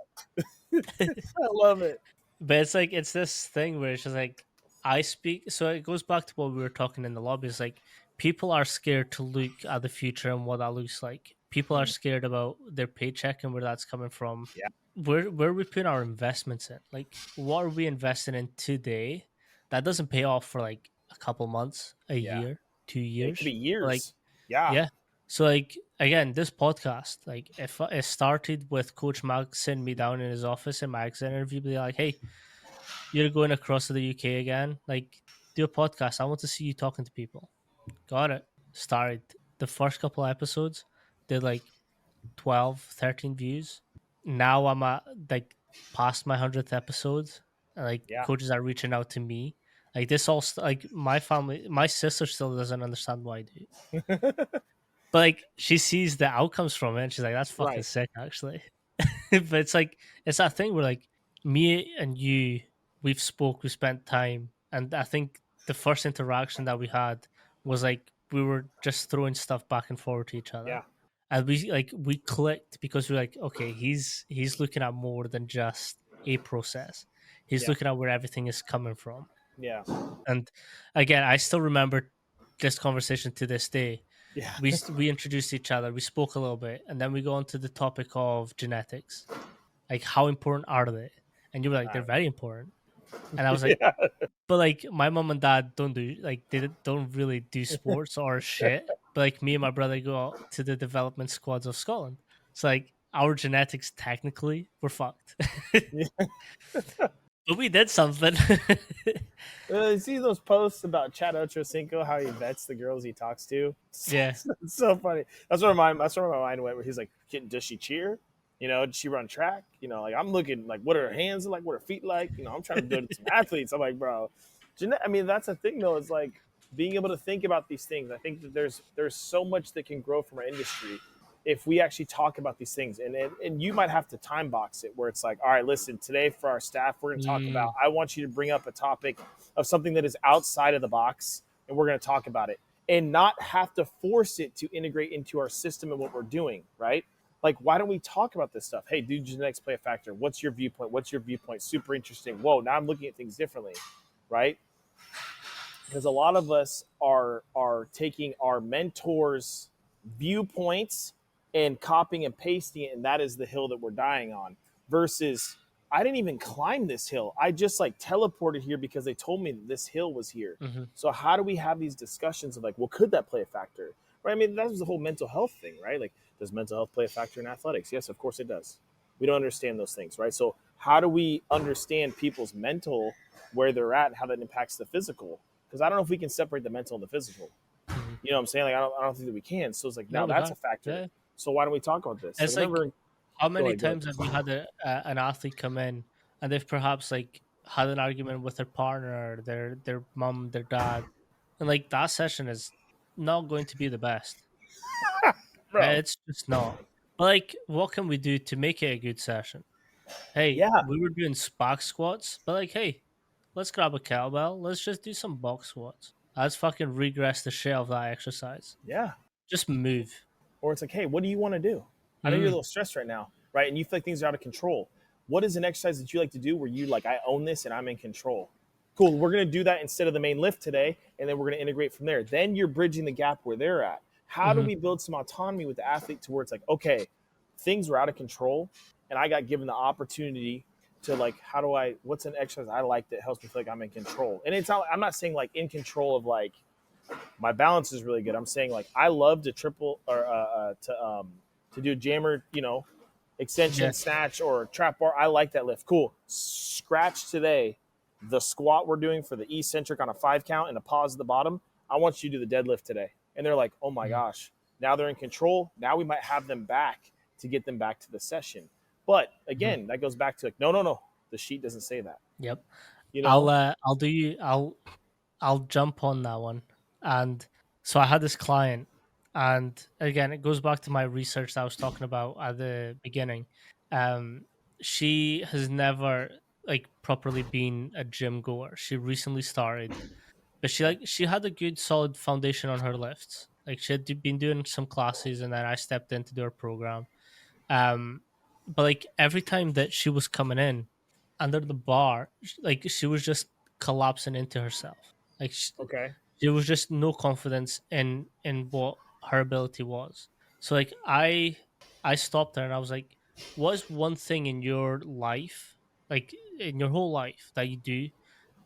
that. I love it.
But it's like it's this thing where it's just like I speak. So it goes back to what we were talking in the lobby. It's like people are scared to look at the future and what that looks like. People are
Mm,
scared about their paycheck and where that's coming from.
yeah.
Where we put our investments in? Like, what are we investing in today that doesn't pay off for like a couple months, a
Yeah.
year, two
It could be
years? Like,
years. Yeah.
yeah. So like again, this podcast, like if it started with Coach Max sitting me down in his office in my exit interview, be like, "Hey, you're going across to the UK again. Like, do a podcast. I want to see you talking to people." Got it. Started the first couple episodes, did like 12, 13 views. Now I'm at like past my 100th episode. And, like
Yeah.
coaches are reaching out to me. Like this all like my family, my sister still doesn't understand why I do. But like she sees the outcomes from it and she's like, that's fucking
Right.
sick actually. But it's like it's that thing where like me and you we spent time, and I think the first interaction that we had was like we were just throwing stuff back and forward to each other,
Yeah.
and we clicked because we're like, okay, he's looking at more than just a process. He's
Yeah.
looking at where everything is coming from.
Yeah.
And again, I still remember this conversation to this day.
Yeah.
We introduced each other, we spoke a little bit, and then we go on to the topic of genetics. Like, how important are they? And you were like, they're very important. And I was like,
Yeah.
but like my mom and dad don't really do sports or shit. But like me and my brother go out to the development squads of Scotland. So like our genetics technically were fucked.
Yeah.
But we did something.
You see those posts about Chad Ochocinco, how he vets the girls he talks to?
Yeah.
It's so funny. That's where my mind went. Where he's like, does she cheer? Does she run track? Like, I'm looking like, what are her hands like? What are her feet like? I'm trying to build some athletes. I'm like, bro, I mean, that's the thing though. Is like being able to think about these things. I think that there's so much that can grow from our industry if we actually talk about these things. And you might have to time box it where it's like, all right, listen, today for our staff, we're going to talk about,
Mm,
I want you to bring up a topic of something that is outside of the box, and we're going to talk about it and not have to force it to integrate into our system and what we're doing, right? Like, why don't we talk about this stuff? Hey, do genetics play a factor? What's your viewpoint? What's your viewpoint? Super interesting. Whoa, now I'm looking at things differently, right? Because a lot of us are taking our mentors' viewpoints and copying and pasting it, and that is the hill that we're dying on. Versus, I didn't even climb this hill. I just like teleported here because they told me that this hill was here.
hmm.
So how do we have these discussions of like, well, could that play a factor? Right? I mean, that was the whole mental health thing, right? Like, does mental health play a factor in athletics? Yes, of course it does. We don't understand those things, right? So how do we understand people's mental, where they're at, and how that impacts the physical? Because I don't know if we can separate the mental and the physical.
Hmm.
You know what I'm saying? Like, I don't think that we can. So it's like,
No,
now
we
that's a
can't.
factor.
Yeah.
So why don't we talk about this? Like,
It's
I
like
remember,
how
go
many
ahead, go
times have you
ahead.
had an athlete come in and they've perhaps like had an argument with their partner, their mom, their dad, and like that session is not going to be the best. Right?
Bro,
It's just not. But like, what can we do to make it a good session? Hey,
Yeah,
we were doing Spock squats, but like, hey, let's grab a kettlebell. Let's just do some box squats. Let's fucking regress the shit of that exercise.
yeah.
Just move.
Or it's like, hey, what do you want to do? I know you're a
Mm,
little stressed right now, right? And you feel like things are out of control. What is an exercise that you like to do where you like, I own this and I'm in control? Cool. We're going to do that instead of the main lift today. And then we're going to integrate from there. Then you're bridging the gap where they're at. How do
mm-hmm,
we build some autonomy with the athlete to where it's like, okay, things were out of control and I got given the opportunity to like, what's an exercise I like that helps me feel like I'm in control? And it's not, I'm not saying like in control of like, my balance is really good. I'm saying like I love to triple or to do jammer,
yeah.
extension snatch or trap bar. I like that lift. Cool. Scratch today the squat we're doing for the eccentric on a 5 count and a pause at the bottom. I want you to do the deadlift today. And they're like, oh my
Mhm,
gosh, now they're in control. Now we might have them back to get them back to the session. But
mhm.
again, that goes back to like, no. The sheet doesn't say that.
Yep.
You know?
I'll do you. I'll jump on that one. And so I had this client, and again, it goes back to my research that I was talking about at the beginning. Um, she has never like properly been a gym goer. She recently started, but she had a good solid foundation on her lifts. Like she had been doing some classes, and then I stepped in to do her program. But like every time that she was coming in under the bar, like she was just collapsing into herself. Like
Okay.
there was just no confidence in what her ability was. So like I stopped her and I was like, what is one thing in your life, like in your whole life that you do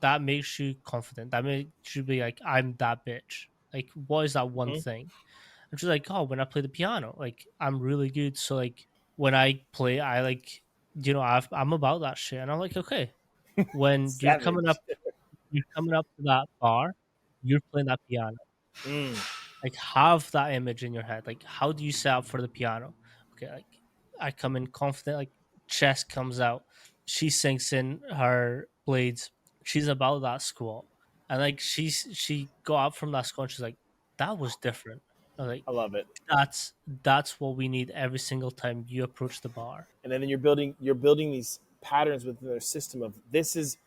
that makes you confident, that makes you be like, I'm that bitch? Like what is that one
Mhm.
thing? And she's like, oh, when I play the piano, like I'm really good. So like when I play, I like, I'm about that shit. And I'm like, okay, when
Savage.
you're coming up to that bar, you're playing that piano.
Mm,
Like have that image in your head. Like how do you set up for the piano? Okay, like I come in confident, like chest comes out. She sinks in her blades. She's about that squat. And like she got up from that squat and she's like, that was different. I was like,
I love it.
that's what we need every single time you approach the bar.
And then you're building these patterns within their system of this is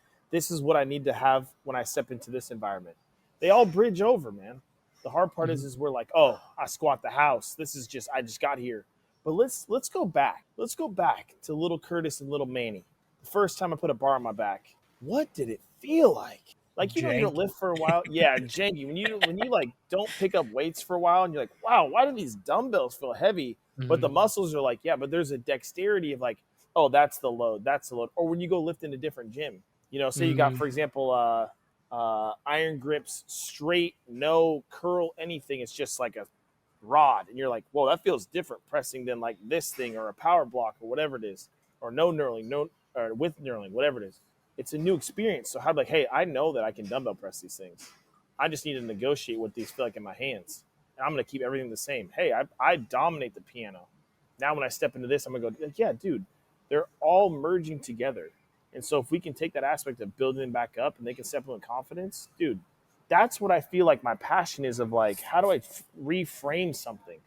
what I need to have when I step into this environment. They all bridge over, man. The hard part is
Mhm,
is we're like, oh, I squat the house. This is just I just got here. But let's go back. Let's go back to little Curtis and little Manny. The first time I put a bar on my back, what did it feel like? Like you don't
janky.
lift for a while. Yeah, janky. When you like don't pick up weights for a while and you're like, wow, why do these dumbbells feel heavy? But the
Mhm,
muscles are like, yeah, but there's a dexterity of like, oh, that's the load, that's the load. Or when you go lift in a different gym, say you got,
mhm,
for example, iron grips, straight, no curl, anything. It's just like a rod, and you're like, whoa, that feels different pressing than like this thing or a power block or whatever it is, or no knurling, no or with knurling, whatever it is. It's a new experience. So how like, hey, I know that I can dumbbell press these things. I just need to negotiate what these feel like in my hands. And I'm going to keep everything the same. Hey, I dominate the piano. Now when I step into this, I'm going to go, yeah, dude, they're all merging together. And so if we can take that aspect of building them back up and they can step in with confidence, dude, that's what I feel like my passion is of like, how do I reframe something?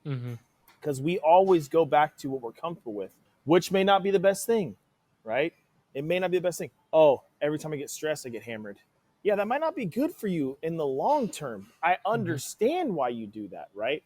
mhm,
Because we always go back to what we're comfortable with, which may not be the best thing, right? It may not be the best thing. Oh, every time I get stressed, I get hammered. Yeah, that might not be good for you in the long term. I
mhm,
understand why you do that, right?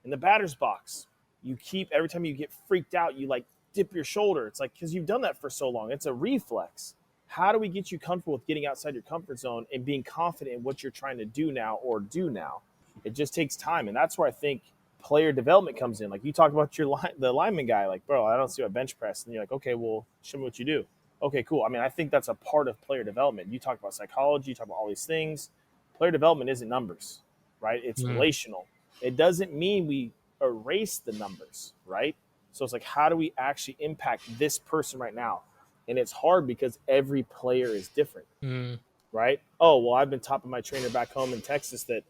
In the batter's box, you keep every time you get freaked out, you like dip your shoulder. It's like because you've done that for so long. It's a reflex. How do we get you comfortable with getting outside your comfort zone and being confident in what you're trying to do now or do now? It just takes time, and that's where I think player development comes in. Like you talk about the lineman guy, like, bro, I don't see a bench press, and you're like, okay, well, show me what you do. Okay, cool. I mean, I think that's a part of player development. You talk about psychology, you talk about all these things. Player development isn't numbers, right? It's
mhm,
relational. It doesn't mean we erase the numbers, right? So it's like, how do we actually impact this person right now? And it's hard because every player is different,
mhm,
right? Oh, well, I've been taught by my trainer back home in Texas that,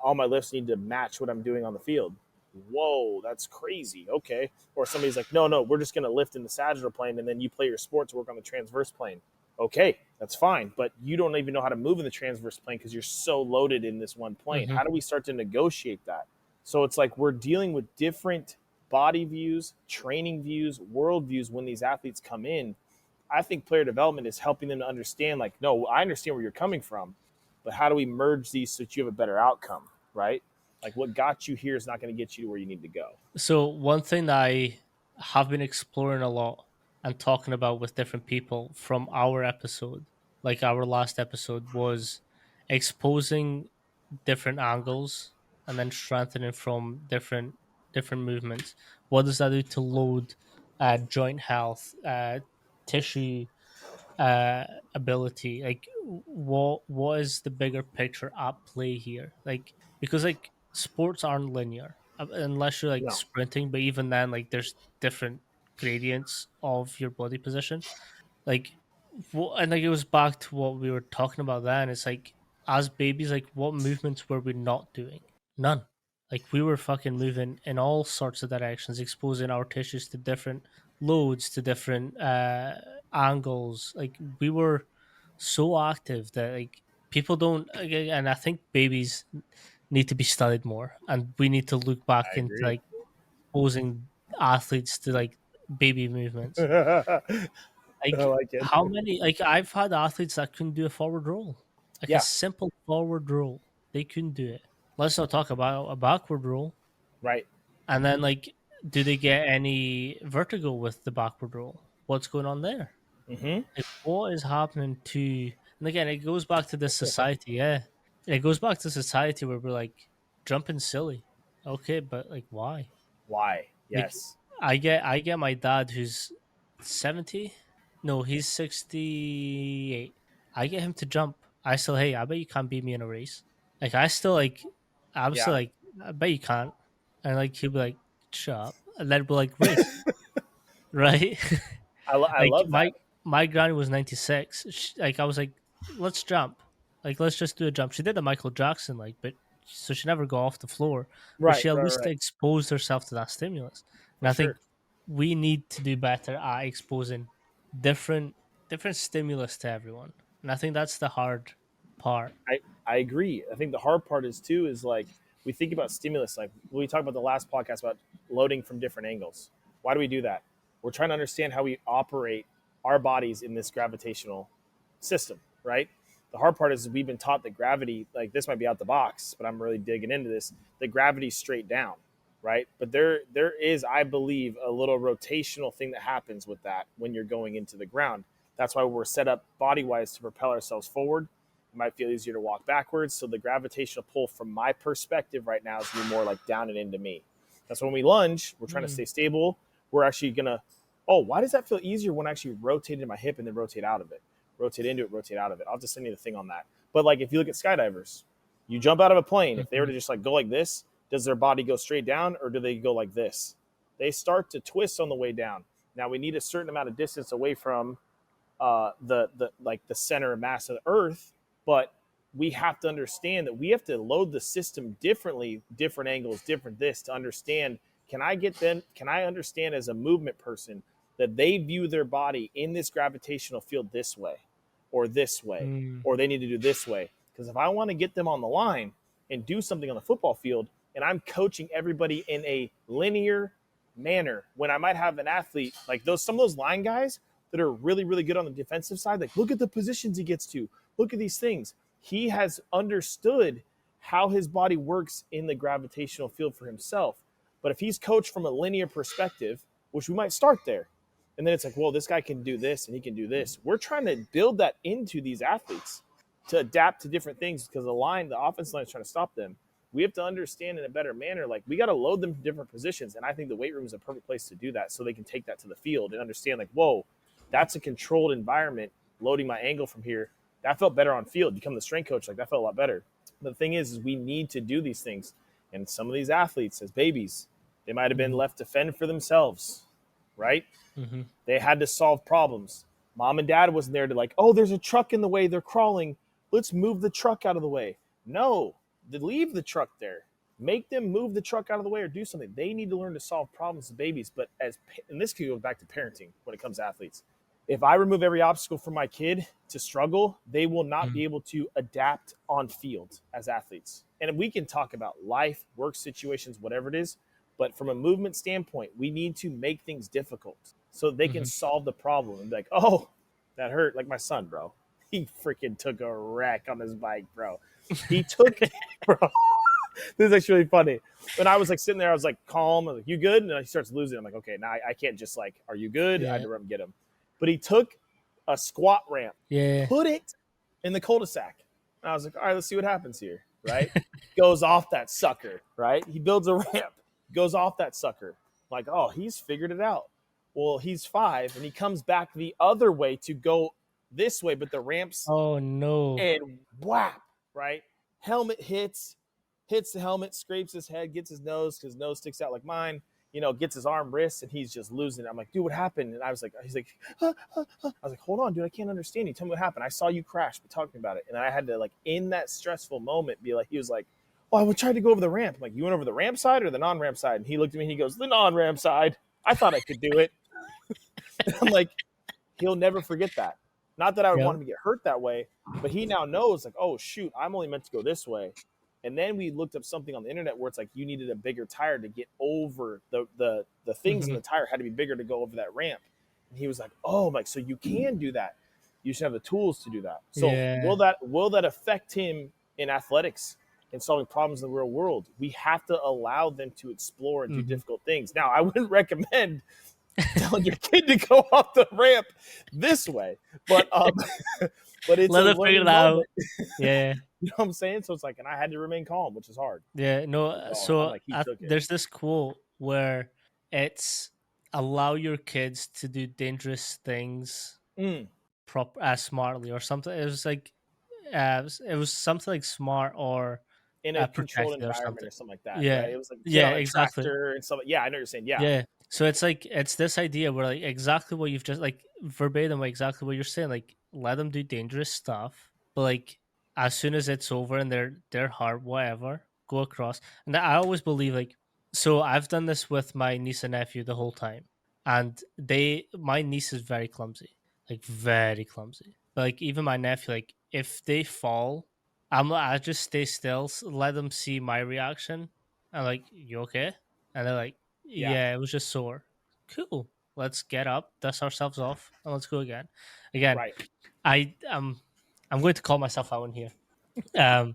all my lifts need to match what I'm doing on the field. Whoa, that's crazy. Okay. Or somebody's like, no, we're just going to lift in the sagittal plane and then you play your sport to work on the transverse plane. Okay, that's fine. But you don't even know how to move in the transverse plane because you're so loaded in this one plane.
mhm,
How do we start to negotiate that? So it's like we're dealing with different body views, training views, world views when these athletes come in. I think player development is helping them to understand, like, no, I understand where you're coming from, but how do we merge these so that you have a better outcome, right? Like what got you here is not going to get you to where you need to go.
So one thing that I have been exploring a lot and talking about with different people from our episode, like our last episode, was exposing different angles and then strengthening from different movements. What does that do to load, joint health, tissue uh ability? Like what is the bigger picture at play here? Like, because like sports aren't linear, unless you're like
No,
sprinting, but even then, like there's different gradients of your body position. Like and like it goes back to what we were talking about then. It's like, as babies, like what movements were we not doing? None. Like we were fucking moving in all sorts of directions, exposing our tissues to different loads, to different angles. Like we were so active that like people don't, and I think babies need to be studied more, and we need to look back
I
into
agree.
like exposing athletes to like baby movements.
I
Like
like it.
how many, like I've had athletes that couldn't do a forward roll. Like a
Yeah,
simple forward roll. They couldn't do it. Let's not talk about a backward roll.
right.
And then like, do they get any vertigo with the backward roll? What's going on there?
Mm-hmm.
Like what is happening to, and again it goes back to this society, yeah. It goes back to society where we're like jumping silly. Okay, but like why?
Why?
Like
Yes.
I get my dad who's 70. No, he's 68. I get him to jump. I still, hey, I bet you can't beat me in a race. Like I'm still
Yeah.
like, I bet you can't. And like he'll be like, shut up. And then we'll like race. Right?
I
Like
love
my
that.
my granny was 96. Like I was like, let's jump. Like let's just do a jump. She did the Michael Jackson, like, but so she never got off the floor, but
Right,
she at
right,
least
right.
exposed herself to that stimulus.
For
And I think
sure.
we need to do better at exposing different different stimulus to everyone. And I think that's the hard part.
I agree. I think the hard part is too is like we think about stimulus, like we talked about the last podcast about loading from different angles. Why do we do that? We're trying to understand how we operate our bodies in this gravitational system, right? The hard part is we've been taught that gravity, like this might be out the box, but I'm really digging into this. The gravity's straight down, right? But there is, I believe, a little rotational thing that happens with that when you're going into the ground. That's why we're set up body wise to propel ourselves forward. It might feel easier to walk backwards. So the gravitational pull from my perspective right now is going to be more like down and into me. That's when we lunge, we're trying to
Mm.
stay stable. We're actually going to, oh, why does that feel easier when I actually rotate into my hip and then rotate out of it? Rotate into it, rotate out of it. I'll just send you the thing on that. But like if you look at skydivers, you jump out of a plane. If they were
Mhm.
to just like go like this, does their body go straight down or do they go like this? They start to twist on the way down. Now we need a certain amount of distance away from the like the center of mass of the Earth, but we have to understand that we have to load the system differently, different angles, different this to understand. Can I get them? Can I understand as a movement person that they view their body in this gravitational field this way,
Mm.
or they need to do this way? Because if I want to get them on the line and do something on the football field, and I'm coaching everybody in a linear manner, when I might have an athlete like those, some of those line guys that are really, really good on the defensive side. Like, look at the positions he gets to. Look at these things. He has understood how his body works in the gravitational field for himself. But if he's coached from a linear perspective, which we might start there, and then it's like, well, this guy can do this and he can do this. We're trying to build that into these athletes to adapt to different things because the offensive line is trying to stop them. We have to understand in a better manner, like we got to load them to different positions. And I think the weight room is a perfect place to do that so they can take that to the field and understand, like, whoa, that's a controlled environment. Loading my angle from here, that felt better on field. Become the strength coach, like that felt a lot better. But the thing is we need to do these things. And some of these athletes, as babies, they might have been
Mhm.
left to fend for themselves, right?
Mhm.
They had to solve problems. Mom and dad wasn't there to like, oh, there's a truck in the way. They're crawling. Let's move the truck out of the way. No, leave the truck there. Make them move the truck out of the way or do something. They need to learn to solve problems as babies. But and this goes back to parenting when it comes to athletes. If I remove every obstacle for my kid to struggle, they will not
Mm.
be able to adapt on field as athletes. And we can talk about life, work situations, whatever it is. But from a movement standpoint, we need to make things difficult so they can
Hmm.
solve the problem and be like, oh, that hurt. Like my son, bro. He freaking took a wreck on his bike, bro. He took, bro. This is actually really funny. When I was like sitting there, I was like calm. I was like, you good? And he starts losing. I'm like, okay, now I can't just like, are you good? I had
Yeah.
to run and get him. But he took a squat ramp,
Yeah.
put it in the cul-de-sac. And I was like, all right, let's see what happens here, right? Goes off that sucker, right? He builds a ramp, goes off that sucker. I'm like, oh, he's figured it out. Well, he's 5, and he comes back the other way to go this way, but the ramps
Oh no.
and whap, right? Helmet hits the helmet, scrapes his head, gets his nose because his nose sticks out like mine. Gets his arm, wrist, and he's just losing it. I'm like, dude, what happened? And he's like, I was like, hold on, dude, I can't understand you. Tell me what happened. I saw you crash, but talk to me about it. And I had to, like, in that stressful moment, be like, he was like, oh, I tried to go over the ramp. I'm like, you went over the ramp side or the non-ramp side? And he looked at me and he goes, the non-ramp side. I thought I could do it. And I'm like, he'll never forget that. Not that I would
Yep.
want him to get hurt that way, but he now knows, like, oh shoot, I'm only meant to go this way. And then we looked up something on the internet where it's like you needed a bigger tire to get over the things in
Hmm.
the tire had to be bigger to go over that ramp. And he was like, oh, I'm like, so you can do that. You should have the tools to do that. So
Yeah.
will that affect him in athletics and solving problems in the real world? We have to allow them to explore and do
Hmm.
difficult things. Now, I wouldn't recommend telling your kid to go off the ramp this way, but but it's a
Let it figure it
learning
out.
moment.
Yeah.
You know what I'm saying? So it's like, and I had to remain calm, which is hard.
Yeah. No.
So I'm
So
like, he took it.
there's this quote where it's allow your kids to do dangerous things
Mm.
smartly or something. It was like it was something like smart or
In a controlled
protected or
environment
something.
or something like that, right?
Yeah.
It was like a kid
Yeah.
on a
Exactly.
tractor and stuff. Yeah, I know what you're saying. Yeah,
Yeah. So it's like it's this idea where like exactly what you've just like verbatim like exactly what you're saying. Like let them do dangerous stuff, but like as soon as it's over and they're hard, whatever, go across. And I always believe like so I've done this with my niece and nephew the whole time. And my niece is very clumsy. Like very clumsy. But like even my nephew, like if they fall, I just stay still, let them see my reaction. I'm like, you okay? And they're like,
yeah,
yeah, it was just sore. Cool. Let's get up, dust ourselves off, and let's go again. Again,
right.
I I'm going to call myself out in here. Um,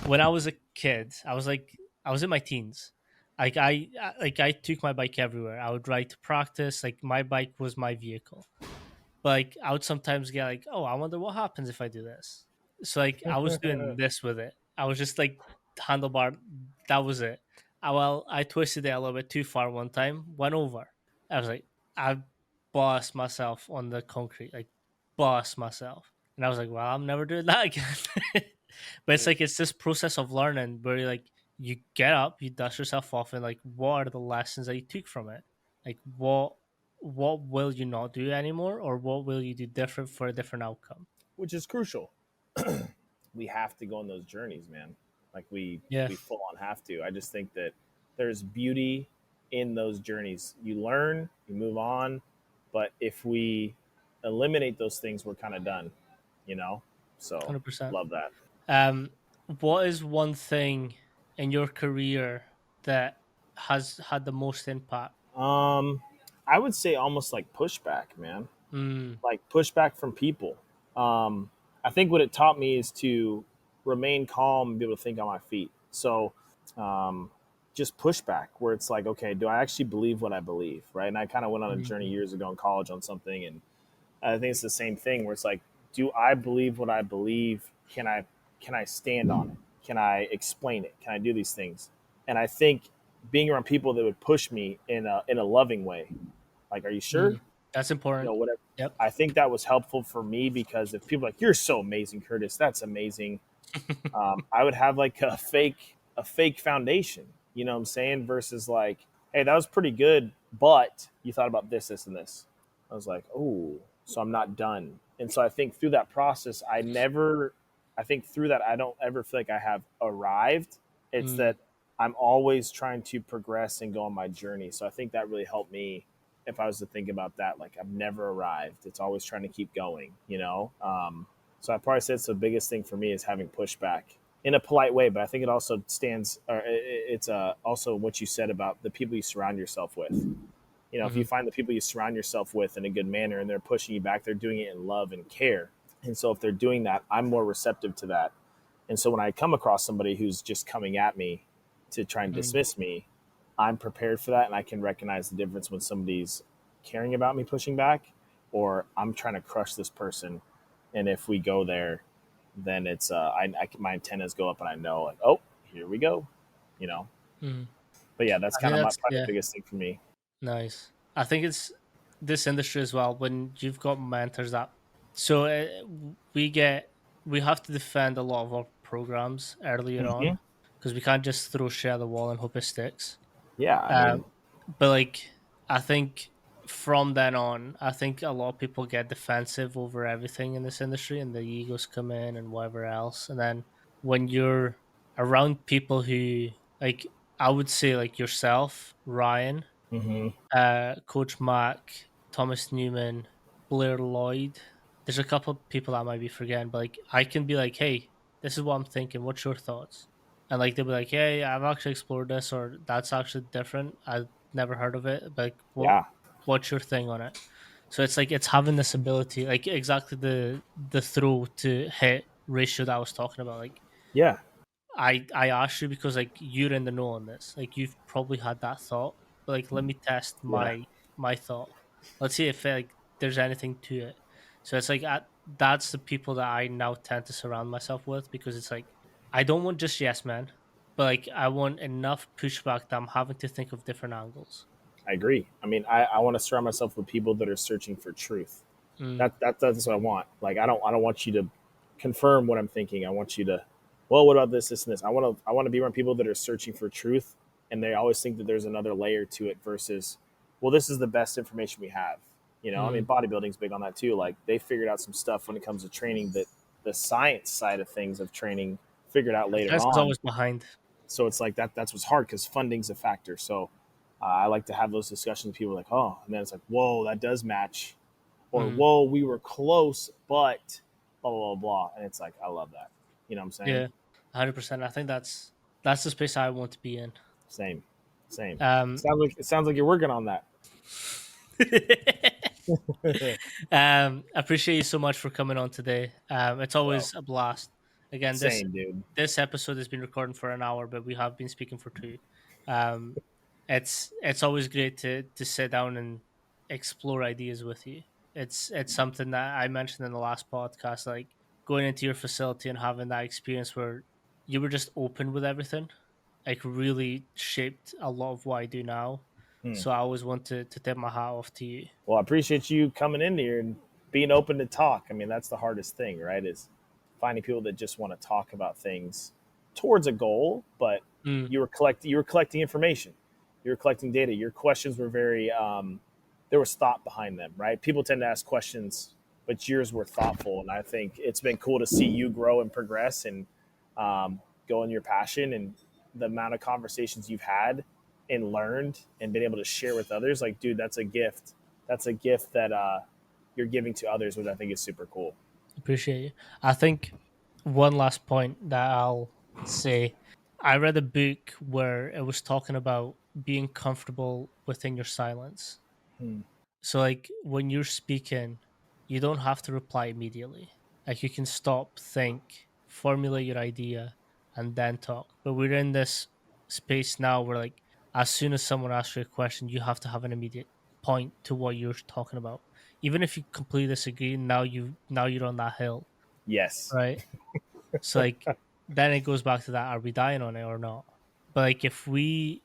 when I was a kid, I was in my teens. I took my bike everywhere. I would ride to practice. Like my bike was my vehicle. But like I would sometimes get like, oh, I wonder what happens if I do this. So like I was doing this with it. I was just like handlebar. That was it. I twisted it a little bit too far one time. Went over. I was like, I bossed myself on the concrete. Like bossed myself. And I was like, well, I'm never doing that again. But it's
Mm.
like it's this process of learning where you get up, you dust yourself off, and like what are the lessons that you took from it? Like what will you not do anymore, or what will you do different for a different outcome?
Which is crucial. We have to go on those journeys, man. Like
Yeah,
we full on have to. I just think that there's beauty in those journeys. You learn, you move on, but if we eliminate those things, we're kind of done, you know? So
100%.
love that.
Um, what is one thing in your career that has had the most impact?
Um, I would say almost like pushback, man.
Mm,
Like pushback from people. Um, I think what it taught me is to remain calm and be able to think on my feet. So, um, just pushback where it's like, okay, do I actually believe what I believe, right? And I kind of went on a journey
mhm,
years ago in college on something, and I think it's the same thing where it's like, do I believe what I believe? Can I stand on it? Can I explain it? Can I do these things? And I think being around people that would push me in a loving way, like, are you sure?
mm. That's important.
Whatever.
Yep.
I think that was helpful for me because if people are like, you're so amazing, Curtis, that's amazing. I would have like a fake foundation, you know what I'm saying? Versus like, hey, that was pretty good, but you thought about this, this, and this. I was like, oh, so I'm not done. And so I think through that process, I think through that, I don't ever feel like I have arrived. It's
Mm,
that I'm always trying to progress and go on my journey. So I think that really helped me if I was to think about that. Like, I've never arrived. It's always trying to keep going, you know? So I probably said it's the biggest thing for me is having pushback in a polite way, but I think it also stands, or it's also what you said about the people you surround yourself with. You know, if you
Hmm.
find the people you surround yourself with in a good manner and they're pushing you back, they're doing it in love and care. And so if they're doing that, I'm more receptive to that. And so when I come across somebody who's just coming at me to try and
Mm.
dismiss me, I'm prepared for that and I can recognize the difference when somebody's caring about me pushing back or I'm trying to crush this person. And if we go there, then it's my antennas go up and I know like, oh, here we go, you know.
Mm.
But yeah, that's
I think
kind of
that's
probably
yeah,
the biggest thing for me.
nice. I think it's this industry as well. When you've got mentors that, so we get we have to defend a lot of our programs earlier
Hmm.
on because we can't just throw shit at the wall and hope it sticks.
Yeah, I
Um,
mean,
but like I think from then on, I think a lot of people get defensive over everything in this industry, and the egos come in and whatever else. And then when you're around people who like, I would say like yourself, Ryan,
hmm,
Coach Mac, Thomas Newman, Blair Lloyd. There's a couple of people I might be forgetting, but like I can be like, hey, this is what I'm thinking. What's your thoughts? And like they'll be like, hey, I've actually explored this, or that's actually different. I've never heard of it. But like,
yeah,
what's your thing on it? So it's like it's having this ability, like exactly the throw to hit ratio that I was talking about. Like
yeah,
I asked you because like you're in the know on this. Like you've probably had that thought. But like let me test
yeah.
my thought. Let's see if like there's anything to it. So it's like that's the people that I now tend to surround myself with because it's like I don't want just yes man, but like I want enough pushback that I'm having to think of different angles.
I agree. I mean, I want to surround myself with people that are searching for truth.
Mm,
That's what I want. Like I don't want you to confirm what I'm thinking. I want you to, well, what about this, and this? I want to be around people that are searching for truth, and they always think that there's another layer to it versus, well, this is the best information we have. You know, I mean,
mm.
bodybuilding's big on that too. Like they figured out some stuff when it comes to training that the science side of things of training figured out
The
later
science is
on.
always behind.
So it's like that. That's what's hard because funding's a factor. So I like to have those discussions with people like, oh, and then it's like, whoa, that does match, or
Mm,
whoa, we were close, but blah blah blah blah. And it's like, I love that. You know what I'm saying?
yeah, 100%. I think that's the space I want to be in.
Same, same.
Um,
It sounds like you're working on that.
appreciate you so much for coming on today. It's
Bro,
always a blast. Again,
same, dude.
this episode has been recording for an hour, but we have been speaking for two. Um, it's always great to sit down and explore ideas with you. It's something that I mentioned in the last podcast, like going into your facility and having that experience where you were just open with everything, like really shaped a lot of what I do now.
Hmm.
So I always want to tip my hat off to you.
Well, I appreciate you coming in here and being open to talk. I mean, that's the hardest thing, right? Is finding people that just want to talk about things towards a goal, but
Mm,
you were collecting information, you were collecting data. Your questions were very there was thought behind them, right? People tend to ask questions, but yours were thoughtful, and I think it's been cool to see you grow and progress and go in your passion and the amount of conversations you've had and learned and been able to share with others. Like, dude, that's a gift. That's a gift that you're giving to others, which I think is super cool.
appreciate you. I think one last point that I'll say, I read a book where it was talking about being comfortable within your silence.
Hmm.
So like when you're speaking, you don't have to reply immediately. Like you can stop, think, formulate your idea, and then talk. But we're in this space now where like as soon as someone asks you a question, you have to have an immediate point to what you're talking about. Even if you completely disagree, now you're on that hill,
Yes.
right? So like then it goes back to that: are we dying on it or not? But like if we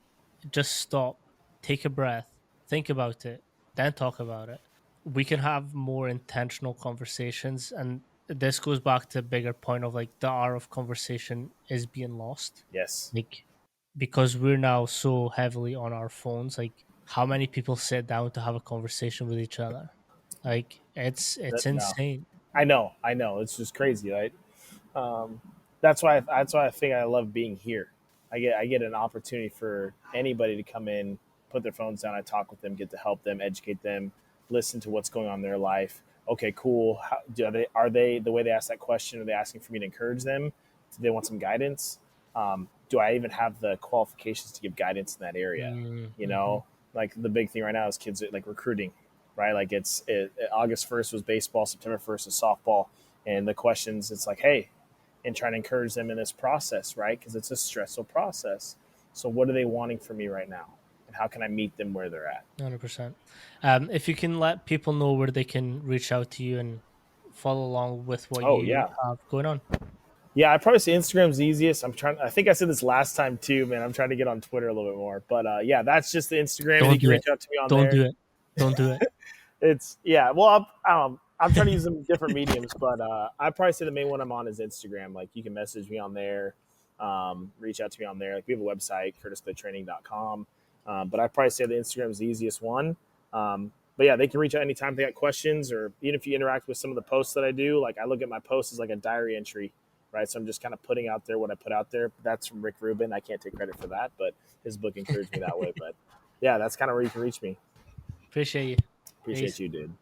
just stop, take a breath, think about it, then talk about it, we can have more intentional conversations. And this goes back to a bigger point of like the art of conversation is being lost.
Yes.
Like because we're now so heavily on our phones, like how many people sit down to have a conversation with each other? Like it's
No.
insane.
I know. I know. It's just crazy, right? Um, that's why I think I love being here. I get an opportunity for anybody to come in, put their phones down. I talk with them, get to help them, educate them, listen to what's going on in their life. Okay, cool. Are they the way they ask that question? Are they asking for me to encourage them? Do they want some guidance? Do I even have the qualifications to give guidance in that area? You know, like the big thing right now is kids like recruiting, right? Like August 1st was baseball, September 1st is softball. And the questions, it's like, hey, and trying to encourage them in this process, right? Because it's a stressful process. So what are they wanting from me right now? And how can I meet them where they're at?
100%. If you can let people know where they can reach out to you and follow along with what
Oh,
you
yeah.
have going on.
Yeah, I probably say Instagram's easiest. I think I said this last time too, man. I'm trying to get on Twitter a little bit more. But yeah, that's just the Instagram. And
Don't
you can
do it.
reach out to me on
Don't
there.
do it. Don't do it.
It's yeah. Well, I'm trying to use some different mediums, but I probably say the main one I'm on is Instagram. Like you can message me on there, reach out to me on there. Like we have a website, curtisclaytraining.com. But I probably say the Instagram is the easiest one. But yeah, they can reach out anytime if they got questions, or even if you interact with some of the posts that I do. Like I look at my posts as like a diary entry, right? So I'm just kind of putting out there what I put out there. That's from Rick Rubin. I can't take credit for that, but his book encouraged me that way. But yeah, that's kind of where you can reach me.
Appreciate you.
Appreciate
Peace.
you, dude.